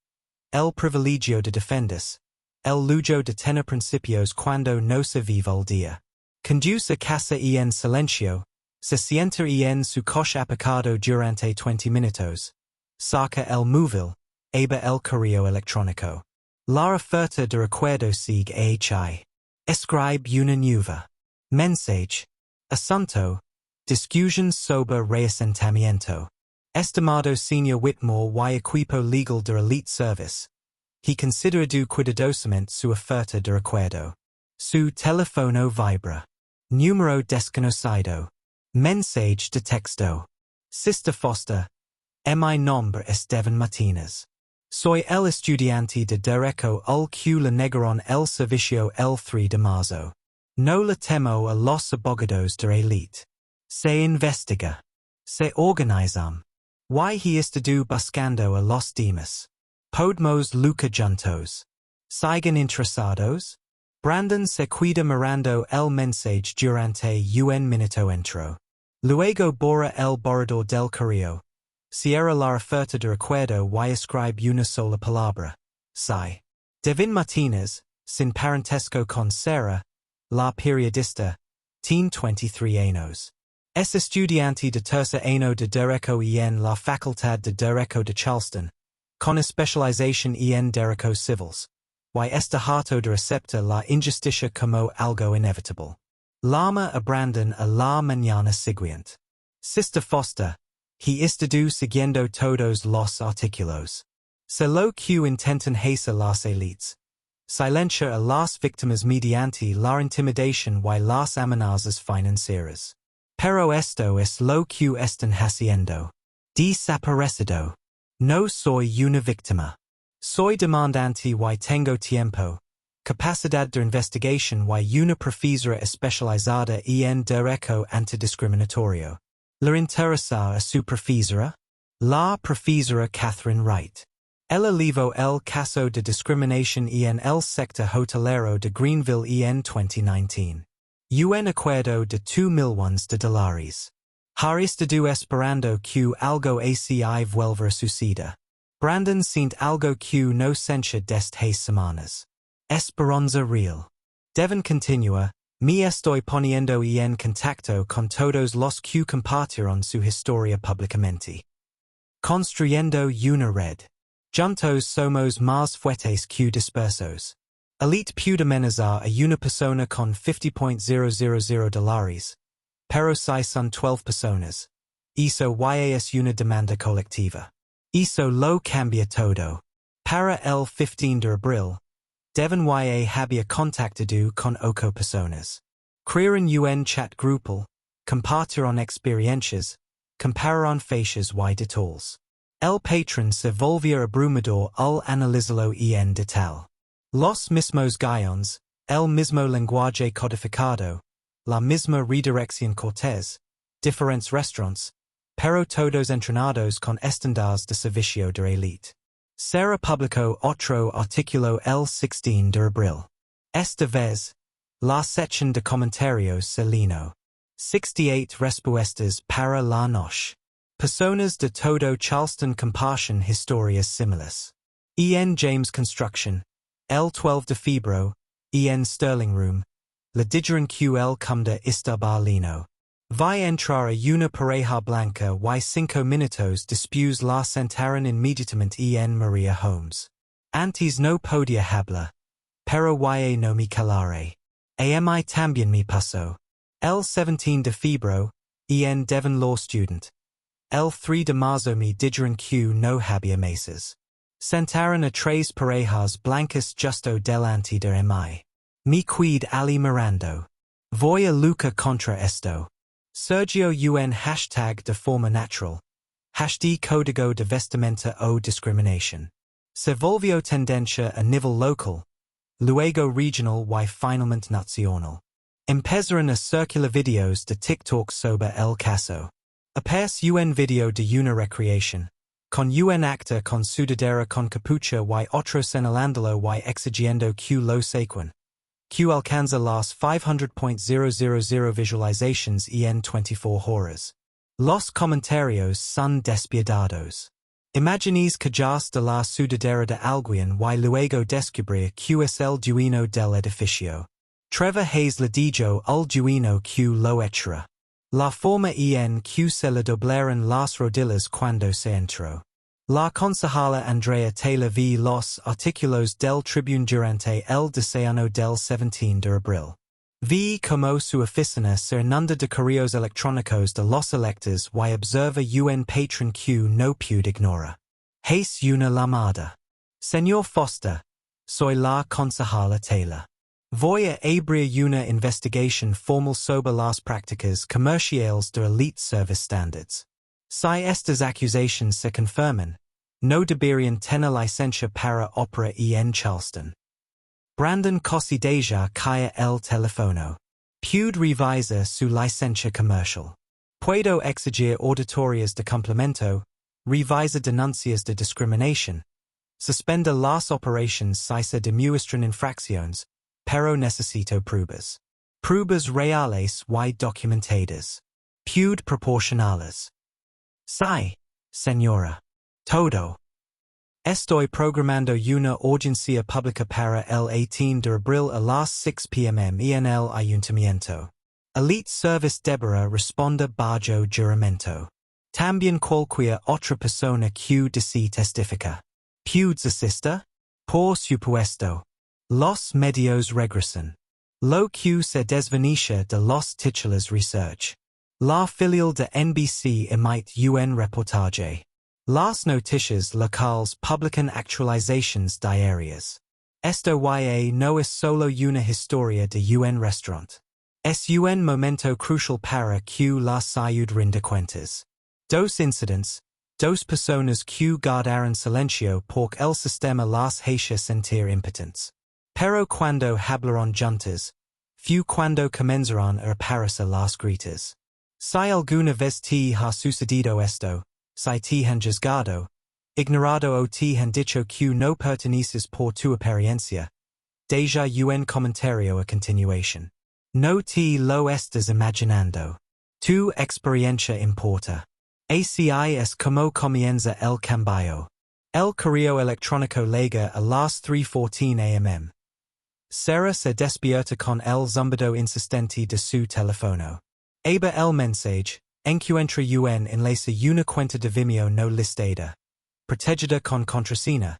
el privilegio de defenderse, el lujo de tener principios cuando no se vive al día. Conduce a casa en silencio, se sienta en su coche apagado durante 20 minutos, saca el móvil, abre el correo electrónico. La oferta de recuerdo sigue a Echa. Escribe una nueva. Mensaje. Asunto. Discusión sobre reasentamiento. Estimado Senior Whitmore y equipo legal de Elite Service. He considerado cuidadosamente su oferta de recuerdo. Su teléfono vibra. Número desconocido. Mensaje de texto. Sister Foster. Mi nombre es Devon Martínez. Soy el estudiante de Derecho al que le negaron el servicio el 3 de marzo. No le temo a los abogados de élite. Se investiga. Se organizam. Y he estado buscando a los demás. Podemos lucrar juntos. ¿Siguen interesados? Brandon se cuida mirando el mensaje durante un minuto entro. Luego borra el borrador del correo. Cierra la oferta de recuerdo y escribe una sola palabra. Sí. Devin Martínez, sin parentesco con Sarah, la periodista, tiene 23 años. Es estudiante de tercer año de Derecho en la Facultad de Derecho de Charleston, con especialización en Derecho Civils, y está harto de aceptar la injusticia como algo inevitable. Llama a Brandon a la mañana siguiente. Sister Foster, he estado siguiendo todos los artículos. Se lo que intentan hacer las élites. Silenciar a las víctimas mediante la intimidación y las amenazas financieras. Pero esto es lo que están haciendo. Desaparecido. No soy una víctima. Soy demandante y tengo tiempo, capacidad de investigación y una profesora especializada en derecho antidiscriminatorio. ¿Le interesa a su profesora? La profesora Catherine Wright. Ella llevó el caso de discriminación en el sector hotelero de Greenville en 2019. Un acuerdo de $2 millones de dólares. Har estado esperando que algo así vuelva a suceder. Brandon siente algo que no sencha desde semanas. Esperanza real. Devon continúa, me estoy poniendo en contacto con todos los que compartieron su historia públicamente. Construyendo una red. Juntos somos más fuertes que dispersos. Elite puede amenazar a una persona con $50,000, pero si son 12 personas. Eso ya es una demanda colectiva. Eso lo cambia todo. Para el 15 de abril, Devon ya había contactado con 8 personas. Crearon un chat grupal, compartieron experiencias, compararon fechas y detalles. El patrón se volvió abrumador al analizarlo en detalle. Los mismos guiones, el mismo lenguaje codificado, la misma redirección cortés, diferentes restaurantes, pero todos entrenados con estándares de servicio de élite. Será publicó otro artículo el 16 de abril. Esta vez, la sección de comentarios se llenó. 68 respuestas para la noche. Personas de todo Charleston comparten historias similares. En James Construction, el 12 de febrero, en Sterling Room, la dijeron que el comda estaba lleno. Va entrar a una pareja blanca y 5 minutos después la sentaron inmediatamente en Maria Holmes. Antes no podía hablar, pero ya no me calaré. A mí también me pasó. El 17 de febrero, en Devon Law Student. El 3 de marzo me dijeron que no había mesas. Sentaron a 3 parejas blancas justo delante de mí. Me quid ali mirando. Voy a luchar contra esto. Sergio un hashtag de forma natural. Hashtag código de vestimenta o discriminación. Se volvió tendencia a nivel local, luego regional y finalmente nacional. Empezaron a circular videos de TikTok sobre el caso. Aparece un video de una recreación, con un actor con sudadera con capucha y otro señalándolo y exigiendo que lo saquen. Que alcanza las 500.000 visualizations en 24 horas. Los comentarios son despiadados. Imagines que de la sudadera de alguien y luego descubrir que es el dueño del edificio. Trevor Hayes le dijo al dueño que lo echara. La forma en que se le doblaron las rodillas cuando se entró. La concejala Andrea Taylor vi los artículos del Tribune durante el desayuno del 17 de abril. Vi como su oficina se inunda de correos electrónicos de los electores y observa un patrón que no puede ignorar. Es una llamada. Señor Foster, soy la concejala Taylor. Voy a abrir una investigación formal sobre las prácticas comerciales de Elite Service Standards. Si estas acusaciones se confirman, no deberían tener licencia para operar en Charleston. Brandon casi deja caer el teléfono. Puede revisar su licencia comercial. Puedo exigir auditorias de complemento, revisar denuncias de discriminación, suspender las operaciones si se demuestran infracciones, pero necesito pruebas. Pruebas reales y documentadas. Puede proporcionales. Sí, señora. Todo. Estoy programando una audiencia pública para el 18 de abril a las 6 p.m. en el ayuntamiento. Elite service Deborah responda bajo juramento. También cualquier otra persona que desee testifica. Puede asista? Por supuesto. Los medios regresan. Lo que se desvanece de los titulares research. La filial de NBC emite un reportaje. Las noticias locales publican actualizaciones diarias. Esto ya no es solo una historia de un restaurante. Es un momento crucial para que la salud rinda cuentas. Dos incidents, dos personas que guardaron silencio porque el sistema las hacía sentir impotentes. Pero cuando hablaron juntas, fue cuando comenzaron a aparecer las gritas. Si alguna vez te ha sucedido esto, si te han juzgado, ignorado o te han dicho que no perteneces por tu apariencia, deja un comentario a continuación. No te lo estás imaginando. Tu experiencia importa. Así es como comienza el cambio. El correo electrónico llega a las 3:14 am. Sarah se despierta con el zumbido insistente de su teléfono. Aba el mensaje, encuentra un enlace una cuenta de Vimeo no listada. Protegida con contraseña,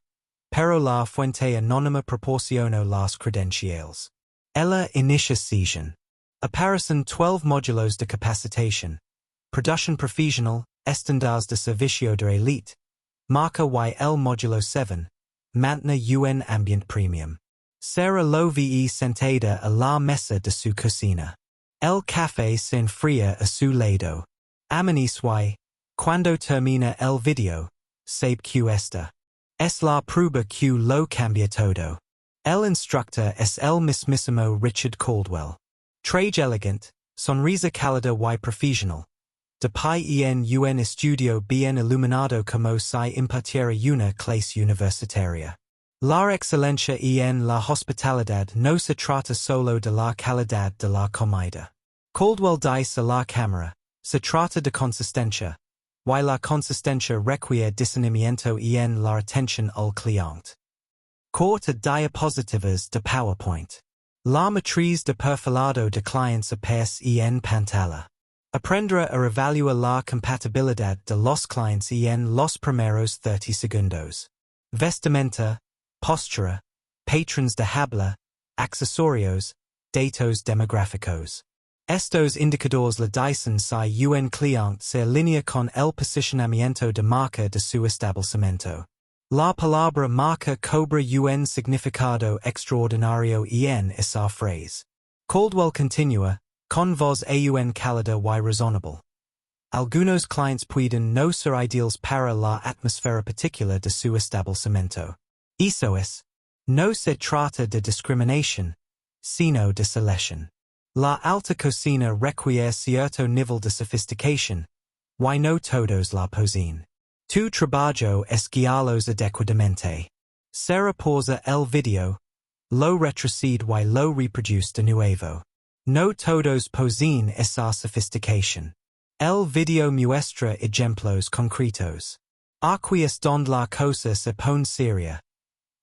pero la fuente anónima proporcionó las credenciales. Ella inicia sesión. Aparecen 12 módulos de capacitación. Production profesional, estándares de servicio de elite. Marca y el módulo 7. Mantna un ambient premium. Sarah lo ve sentada a la mesa de su cocina. El café se enfría a su lado. Amanece y, cuando termina el video, sabe que esta es la prueba que lo cambia todo. El instructor es el mismísimo Richard Caldwell. Traje elegant, sonrisa cálida y profesional. De pie en un estudio bien iluminado como si impartiera una clase universitaria. La excelencia en la hospitalidad no se trata solo de la calidad de la comida. Caldwell dice a la cámara, se trata de consistencia, y la consistencia requiere discernimiento en la atención al cliente. Corta diapositivas de PowerPoint. La matriz de perfilado de clientes aparece en pantalla. Aprendrá a evaluar la compatibilidad de los clientes en los primeros 30 segundos. Vestimenta, postura, patrons de habla, accesorios, datos demográficos. Estos indicadores le dicen si un cliente se alinea con el posicionamiento de marca de su establecimiento. La palabra marca cobra un significado extraordinario en esa frase. Caldwell continúa, con voz un cálida y razonable. Algunos clientes pueden no ser ideales para la atmósfera particular de su establecimiento. Eso es, no se trata de discriminación, sino de selección. La alta cocina requiere cierto nivel de sofisticación, y no todos la poseen. Tu trabajo es guiarlos adecuadamente. Sarah pausa el video, lo retrocede y lo reproduce de nuevo. No todos poseen esa sofisticación. El video muestra ejemplos concretos. Aquí es donde la cosa se pone seria.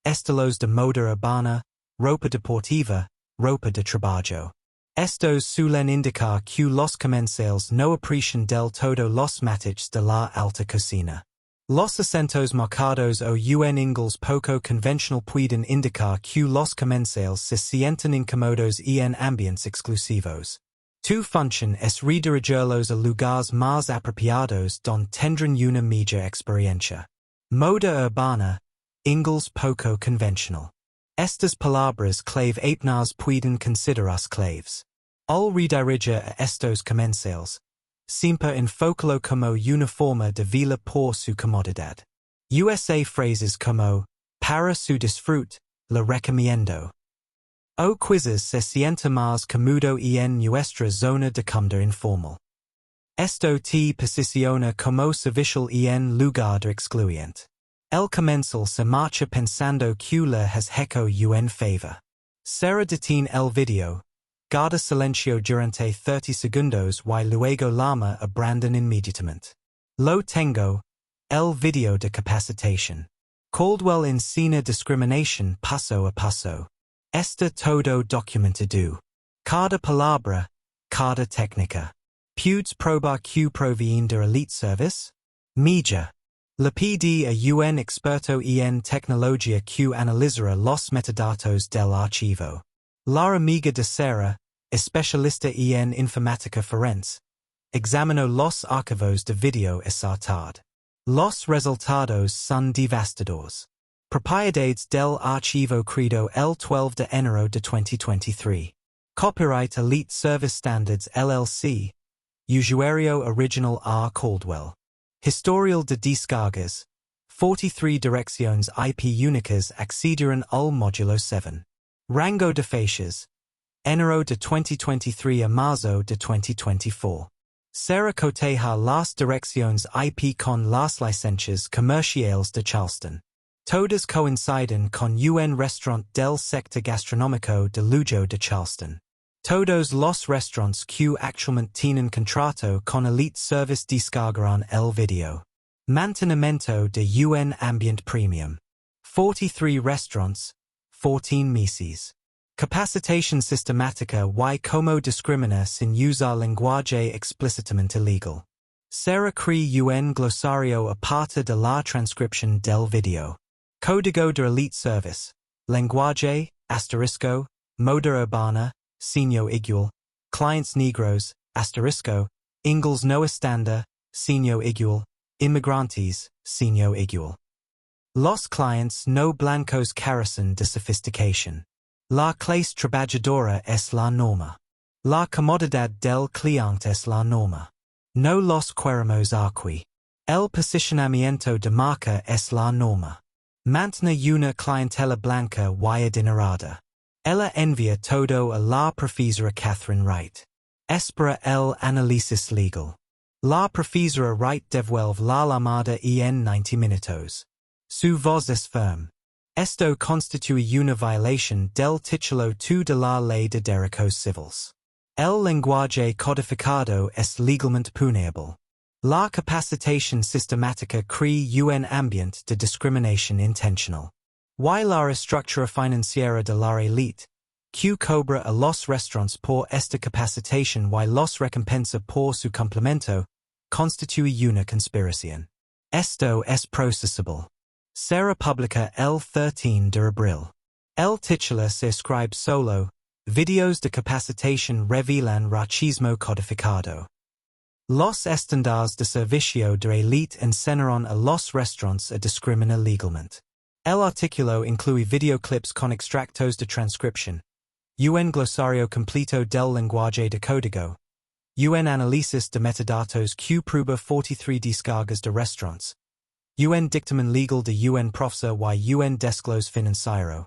Estilos de moda urbana, ropa deportiva, ropa de trabajo. Estos suelen indicar que los comensales no aprecian del todo los matices de la alta cocina. Los acentos marcados o un inglés poco conventional pueden indicar que los comensales se sienten incómodos en ambientes exclusivos. Tu función es redirigirlos a lugares más apropiados donde tendrán una mejor experiencia. Moda urbana, inglés poco conventional. Estas palabras clave apenas pueden considerarse claves. Al redirigir a estos comensales, siempre enfócalo como una forma de vida por su comodidad. USA phrases como, para su disfrute, le recomiendo. O quizzes se siente más cómodo en nuestra zona de comida informal. Esto te posiciona como servicial en lugar de excluyente. El comensal se marcha pensando que le has hecho un favor. Sarah detiene el video, guarda silencio durante 30 segundos y luego llama a Brandon inmediatamente. Lo tengo, el video de capacitación. Caldwell enseña discriminación paso a paso. Está todo documentado. Cada palabra, Carta Technica. Pudes probar que proveen de elite service? Mija. Le PD a un experto en tecnología que analizará los metadatos del archivo. La amiga de Sarah, especialista en informática forense, examinó los archivos de video esa tarde. Los resultados son devastadores. Propiedades del archivo creado el 12 de enero de 2023. Copyright Elite Service Standards LLC. Usuario Original R. Caldwell. Historial de descargas. 43 direcciones IP únicas accederán al módulo 7. Rango de fechas. Enero de 2023 a marzo de 2024. Sarah coteja las direcciones IP con las licencias comerciales de Charleston. Todas coinciden con un restaurante del sector gastronómico de lujo de Charleston. Todos los restaurantes que actualmente tienen contrato con Elite Service descargarán el video. Mantenimiento de un ambient premium. 43 restaurants, 14 meses. Capacitación sistemática y como discrimina sin usar lenguaje explícitamente ilegal. Sarah cree un glosario aparte de la transcripción del video. Código de Elite Service. Lenguaje, asterisco, moda urbana, signo igual, clients negros, asterisco, ingles no estándar, signo igual, inmigrantes, signo igual. Los clients no blancos carecen de sofisticación. La clase trabajadora es la norma. La comodidad del cliente es la norma. No los queremos aquí. El posicionamiento de marca es la norma. Mantiene una clientela blanca y adinerada. Ella envía todo a la profesora Catherine Wright. Espera el análisis legal. La profesora Wright devuelve la llamada en 90 minutos. Su voz es firme. Esto constituye una violación del título 2 de la Ley de Derechos Civiles. El lenguaje codificado es legalmente punible. La capacitación sistemática crea un ambiente de discriminación intencional. Y la estructura financiera de la élite, que cobra a los restaurantes por esta capacitación y los recompensa por su complemento, constituye una conspiración. Esto es procesable. Será publica el 13 de abril. El título se escribe solo, videos de capacitación revelan racismo codificado. Los estándares de servicio de élite enseñaron a los restaurantes a discriminar legalmente. El artículo incluye videoclips con extractos de transcripción, un glosario completo del lenguaje de código, un análisis de metadatos que prueba 43 descargas de restaurantes, un dictamen legal de un profesor y un desglose financiero.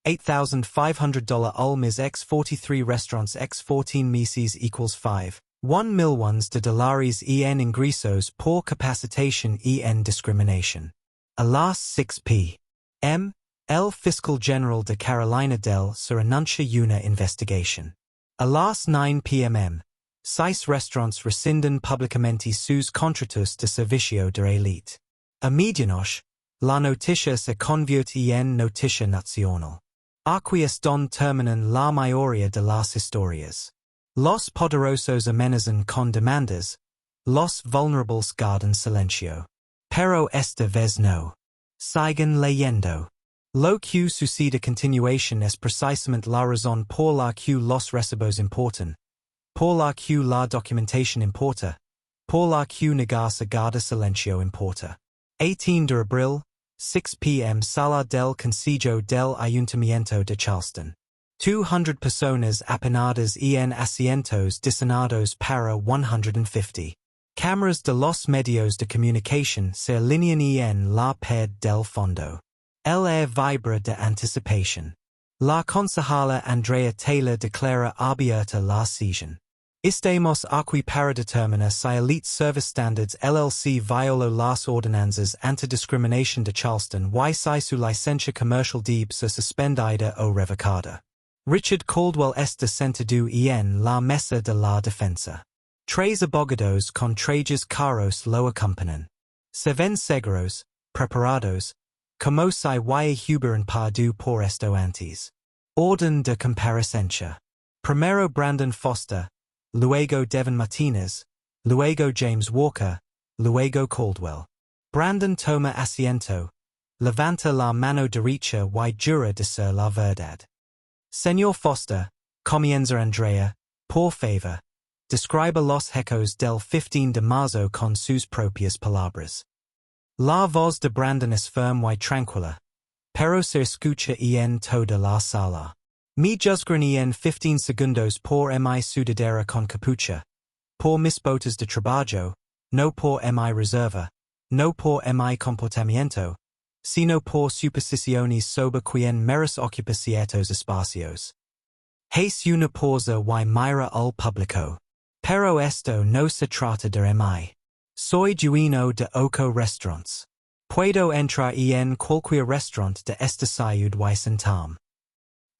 $8,500 al mes x 43 restaurants x 14 meses equals 5.1 millones de dólares en ingresos por capacitación en discriminación. A las 6 p.m., el fiscal general de Carolina del Sur anuncia una investigación. A las 9 p.m., 6 restaurantes rescinden públicamente sus contratos de servicio de élite. A medianoche, la noticia se convierte en noticia nacional. Aquí es donde terminan la mayoría de las historias. Los poderosos amenazan con demandas, los vulnerables guardan silencio. Pero esta vez no. Sigan leyendo. Lo que sucede a continuación es precisamente la razón por la que los recibos importan, por la que la documentación importa, por la que negarse guarda silencio importa. 18 de abril, 6 p.m. Sala del Consejo del Ayuntamiento de Charleston. 200 personas apenadas en asientos designados para 150. Cámaras de los medios de comunicación se alinean en la pared del fondo. El air vibra de anticipación. La concejala Andrea Taylor declara abierta la sesión. Estamos aquí para determinar si Elite Service Standards LLC violó las ordenanzas anti-discrimination de Charleston y si su licencia comercial debe ser suspendida o revocada. Richard Caldwell está sentado en la mesa de la defensa. 3 abogados con trajes caros lo acompañan. Se ven seguros, preparados, como si hubieran pagado por esto antes. Orden de comparecencia. Primero Brandon Foster, luego Devon Martinez, luego James Walker, luego Caldwell. Brandon toma asiento, levanta la mano derecha y jura de ser la verdad. Señor Foster, comienza Andrea, por favor, describa los hechos del 15 de marzo con sus propias palabras. La voz de Brandon es firme y tranquila, pero se escucha en toda la sala. Mi juzgan en 15 segundos por mi sudadera con capucha, por mis botas de trabajo, no por mi reserva, no por mi comportamiento, sino por suposiciones sobre quien meros ocupa ciertos espacios. Hace una pausa y mira al público. Pero esto no se trata de mí. Soy dueño de 8 restaurantes. Puedo entrar en cualquier restaurante de esta ciudad y sentarme.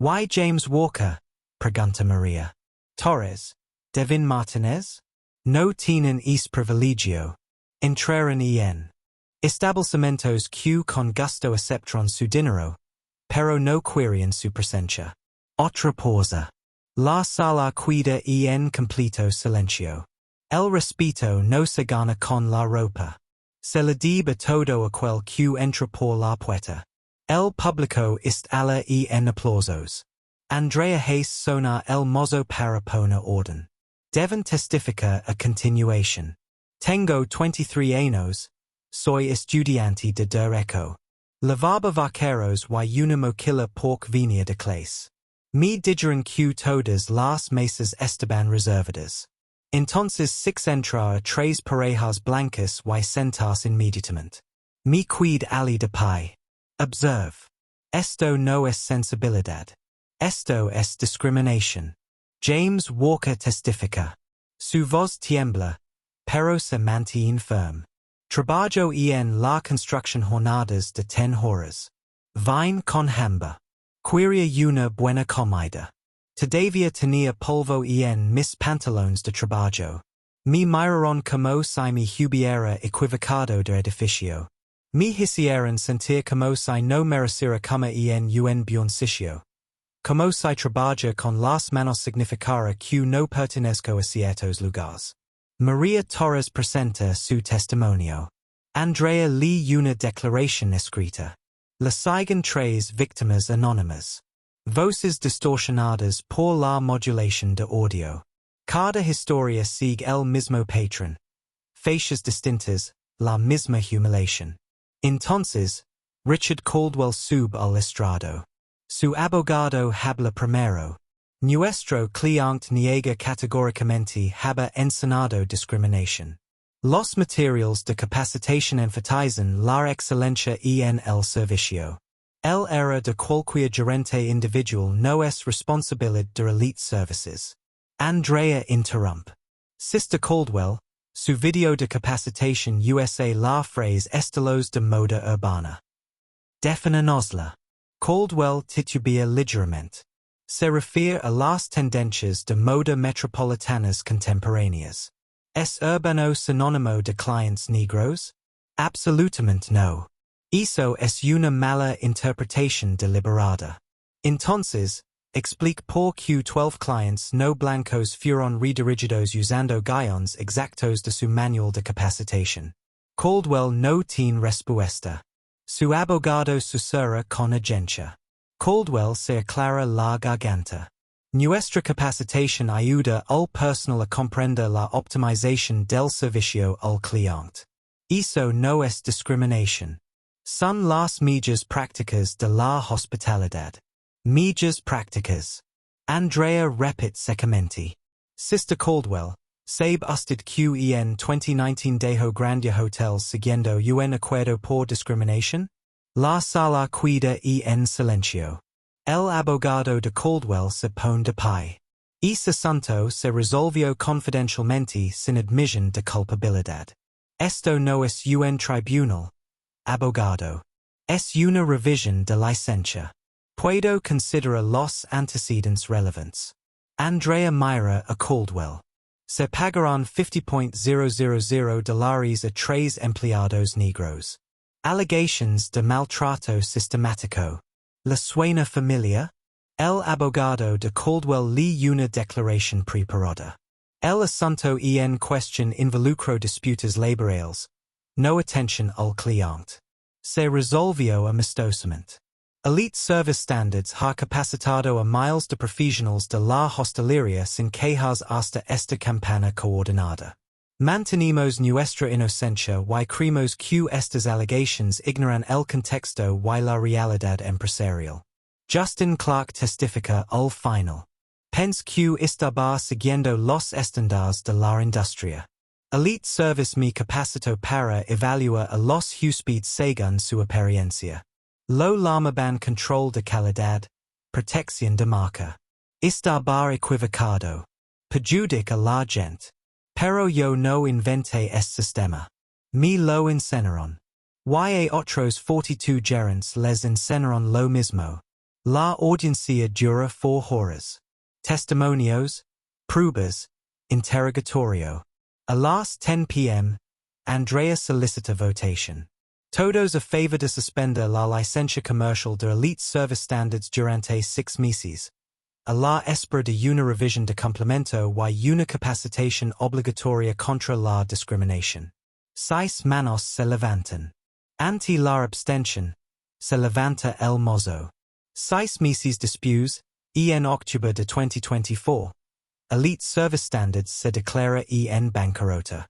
¿Y James Walker? Pregunta María. Torres. Devin Martinez? No tienen ese privilegio. Entraron en establecimientos que con gusto aceptaron su dinero, pero no querían su presencia. Otra pausa. La sala queda en completo silencio. El respeto no se gana con la ropa. Se le debe todo aquel que entra por la puerta. El público instala en aplausos. Andrea hace sonar el mozo para poner orden. Devon testifica a continuación. Tengo 23 años. Soy estudiante de derecho. Lavaba vaqueros y una mochila por venir de clase. Mi dijeron que todas las mesas estaban reservadas. Entonces entrar a 3 parejas blancas y sentarse inmediatamente. Mi quid ali de pie. Observe. Esto no es sensibilidad. Esto es discriminación. James Walker testifica. Su voz tiembla, pero se mantiene firme. Trabajo en la construcción jornadas de 10 horas. Vine con hambre. Quería una buena comida. Todavía tenía polvo en mis pantalones de trabajo. Mi miraron como si me hubiera equivocado de edificio. Me hicieron sentir como si no mereciera cama en un buen sitio. Como si trabajar con las manos significara que no pertenezco a ciertos lugares. María Torres presenta su testimonio. Andrea lee una declaración escrita. Le siguen 3 víctimas anónimas. Voces distorsionadas por la modulación de audio. Cada historia sigue el mismo patrón. Fechas distintas, la misma humiliación. Entonces, Richard Caldwell sube al estrado. Su abogado habla primero. Nuestro cliente niega categóricamente haber enseñado discriminación. Los materiales de capacitación enfatizan la excelencia en el servicio. El error de cualquier gerente individual no es responsabilidad de Elite Services. Andrea interrumpe. Sister Caldwell, su video de capacitación USA la frase estilos de moda urbana. Defínanosla. Caldwell titubea ligeramente. Se refiere a las tendencias de moda metropolitanas contemporáneas. ¿Es urbano sinónimo de clientes negros? Absolutamente no. Eso es una mala interpretación deliberada. Entonces, explique por qué 12 clientes no blancos fueron redirigidos usando guiones exactos de su manual de capacitación. Caldwell no tiene respuesta. Su abogado susurra con agencia. Caldwell se aclara la garganta. Nuestra capacitación ayuda al personal a comprender la optimización del servicio al cliente. Eso no es discriminación. Son las millas prácticas de la hospitalidad. Millas prácticas. Andrea repite secamente. Sister Caldwell, sabe usted que en 2019 dejó Grandia Hotels siguiendo un acuerdo por discriminación? La sala queda en silencio. El abogado de Caldwell se pone de pie. Ese asunto se resolvió confidencialmente sin admisión de culpabilidad. Esto no es un tribunal. Abogado. Es una revisión de licencia. Puedo considerar los antecedentes relevantes. Andrea mira a Caldwell. Se pagarán $50,000 a 3 empleados negros. Allegations de maltrato sistemático. ¿Le suena familiar? El abogado de Caldwell lee una declaración preparada. El asunto en question involucro disputas laborales. No attention al cliente. Se resolvió amistosamente. Elite service standards ha capacitado a miles de profesionales de la hostelería sin quejas hasta esta campana coordinada. Mantenemos nuestra inocencia y creemos que estas alegaciones ignoran el contexto y la realidad empresarial. Justin Clark testifica al final. Pense que estaba siguiendo los estándares de la industria. Elite Service me capacitó para evaluar a los huéspedes según su experiencia. Lo llamaban control de calidad, protección de marca. Estaba equivocado. Perjudica a la gente. Pero yo no inventé este sistema. Me lo enseñaron. Y otros 42 gerentes les enseñaron lo mismo. La audiencia dura 4 horas. Testimonios, pruebas, interrogatorio. A las 10 p.m., Andrea solicita votación. Todos a favor de suspender la licencia comercial de Elite Service Standards durante 6 meses. A la espera de una revisión de complemento y una capacitación obligatoria contra la discriminación. 6 manos se levantan. Ante la abstención, se levanta el mozo. 6 meses después, en octubre de 2024, Elite Service Standards se declara en bancarrota.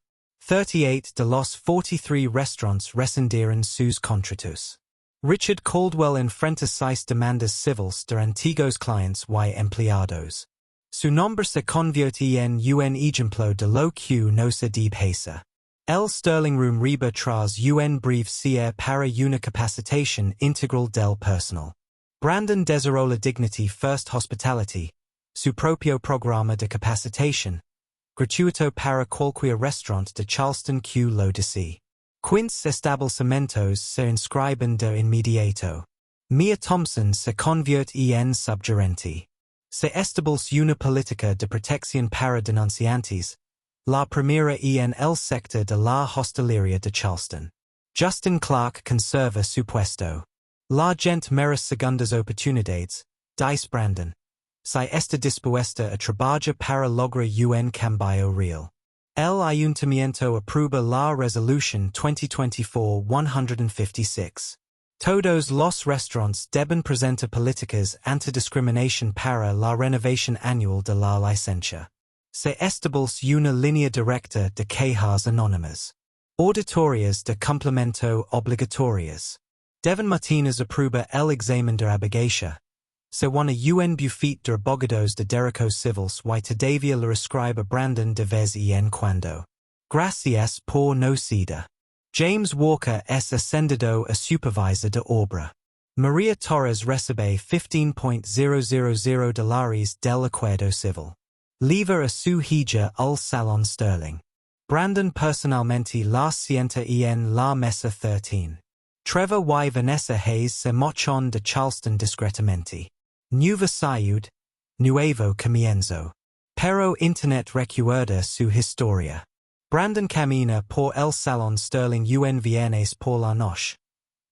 38 de los 43 restaurantes rescindieron sus contratos. Richard Caldwell enfrenta 6 demandas civiles de antiguos clientes y empleados. Su nombre se convierte en un ejemplo de lo que no se debe. El Sterling Room reba tras un breve cierre para una capacitación integral del personal. Brandon desarrolló la Dignity First Hospitality, su propio programa de capacitación, gratuito para cualquier restaurante de Charleston que lo desee. Quince establecimientos se inscriben de inmediato. Mia Thompson se convierte en subgerente. Se establece una política de protección para denunciantes, la primera en el sector de la hostelería de Charleston. Justin Clark conserva su puesto. La gente merece segundas oportunidades, dice Brandon. Si está dispuesta a trabajar para lograr un cambio real. El ayuntamiento aprueba la resolución 2024-156. Todos los restaurantes deben presentar políticas antidiscriminación para la renovación anual de la licencia. Se establece una línea directa de quejas anónimas. Auditorias de complemento obligatorias. Devon Martinez aprueba el examen de abogacía. Se wana un buffet de abogados de derechos civiles y todavía le escribe Brandon de vez en cuando. Gracias por no ceda. James Walker es ascendido a supervisor de obra. Maria Torres recibe $15,000 del acuerdo civil. Lever a su hija al Salón Sterling. Brandon personalmente la sienta en la Mesa 13. Trevor y Vanessa Hayes se marchan de Charleston discretamente. Nueva Salud, nuevo comienzo. Pero Internet recuerda su historia. Brandon camina por el Salón Sterling un viernes por la noche.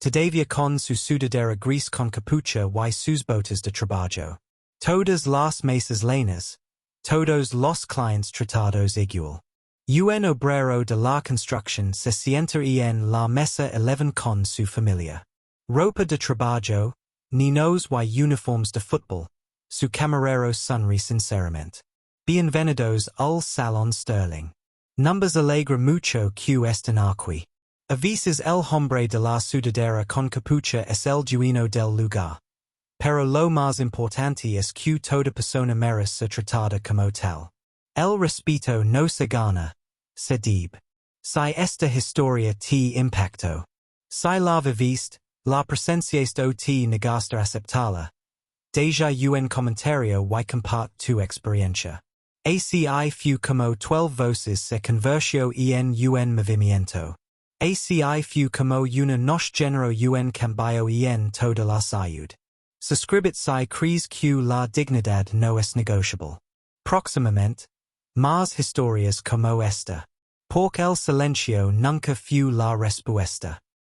Todavía con su sudadera gris con capucha y sus botas de trabajo. Todas las mesas llenas. Todos los clientes tratados igual. Un obrero de la construcción se sienta en la mesa 11 con su familia. Ropa de trabajo, niños y uniformes de fútbol. Su camarero sonríe sinceramente. Bienvenidos al Salón Sterling. Numbers alegra mucho que estén aquí. A veces el hombre de la sudadera con capucha es el dueño del lugar. Pero lo más importante es que toda persona merece ser tratada como tal. El respeto no se gana, se debe. Si esta historia te impactó. Si la viviste, la presenciaste o te negaste a aceptarla. Deja un comentario y comparte tu experiencia. ACI fu como 12 voces se convirtió en un movimiento. ACI fu como una noche género un cambio en toda la salud. Suscribit si crees que la dignidad no es negociable. Próximamente, más historias como esta. Porque el silencio nunca fue la respuesta.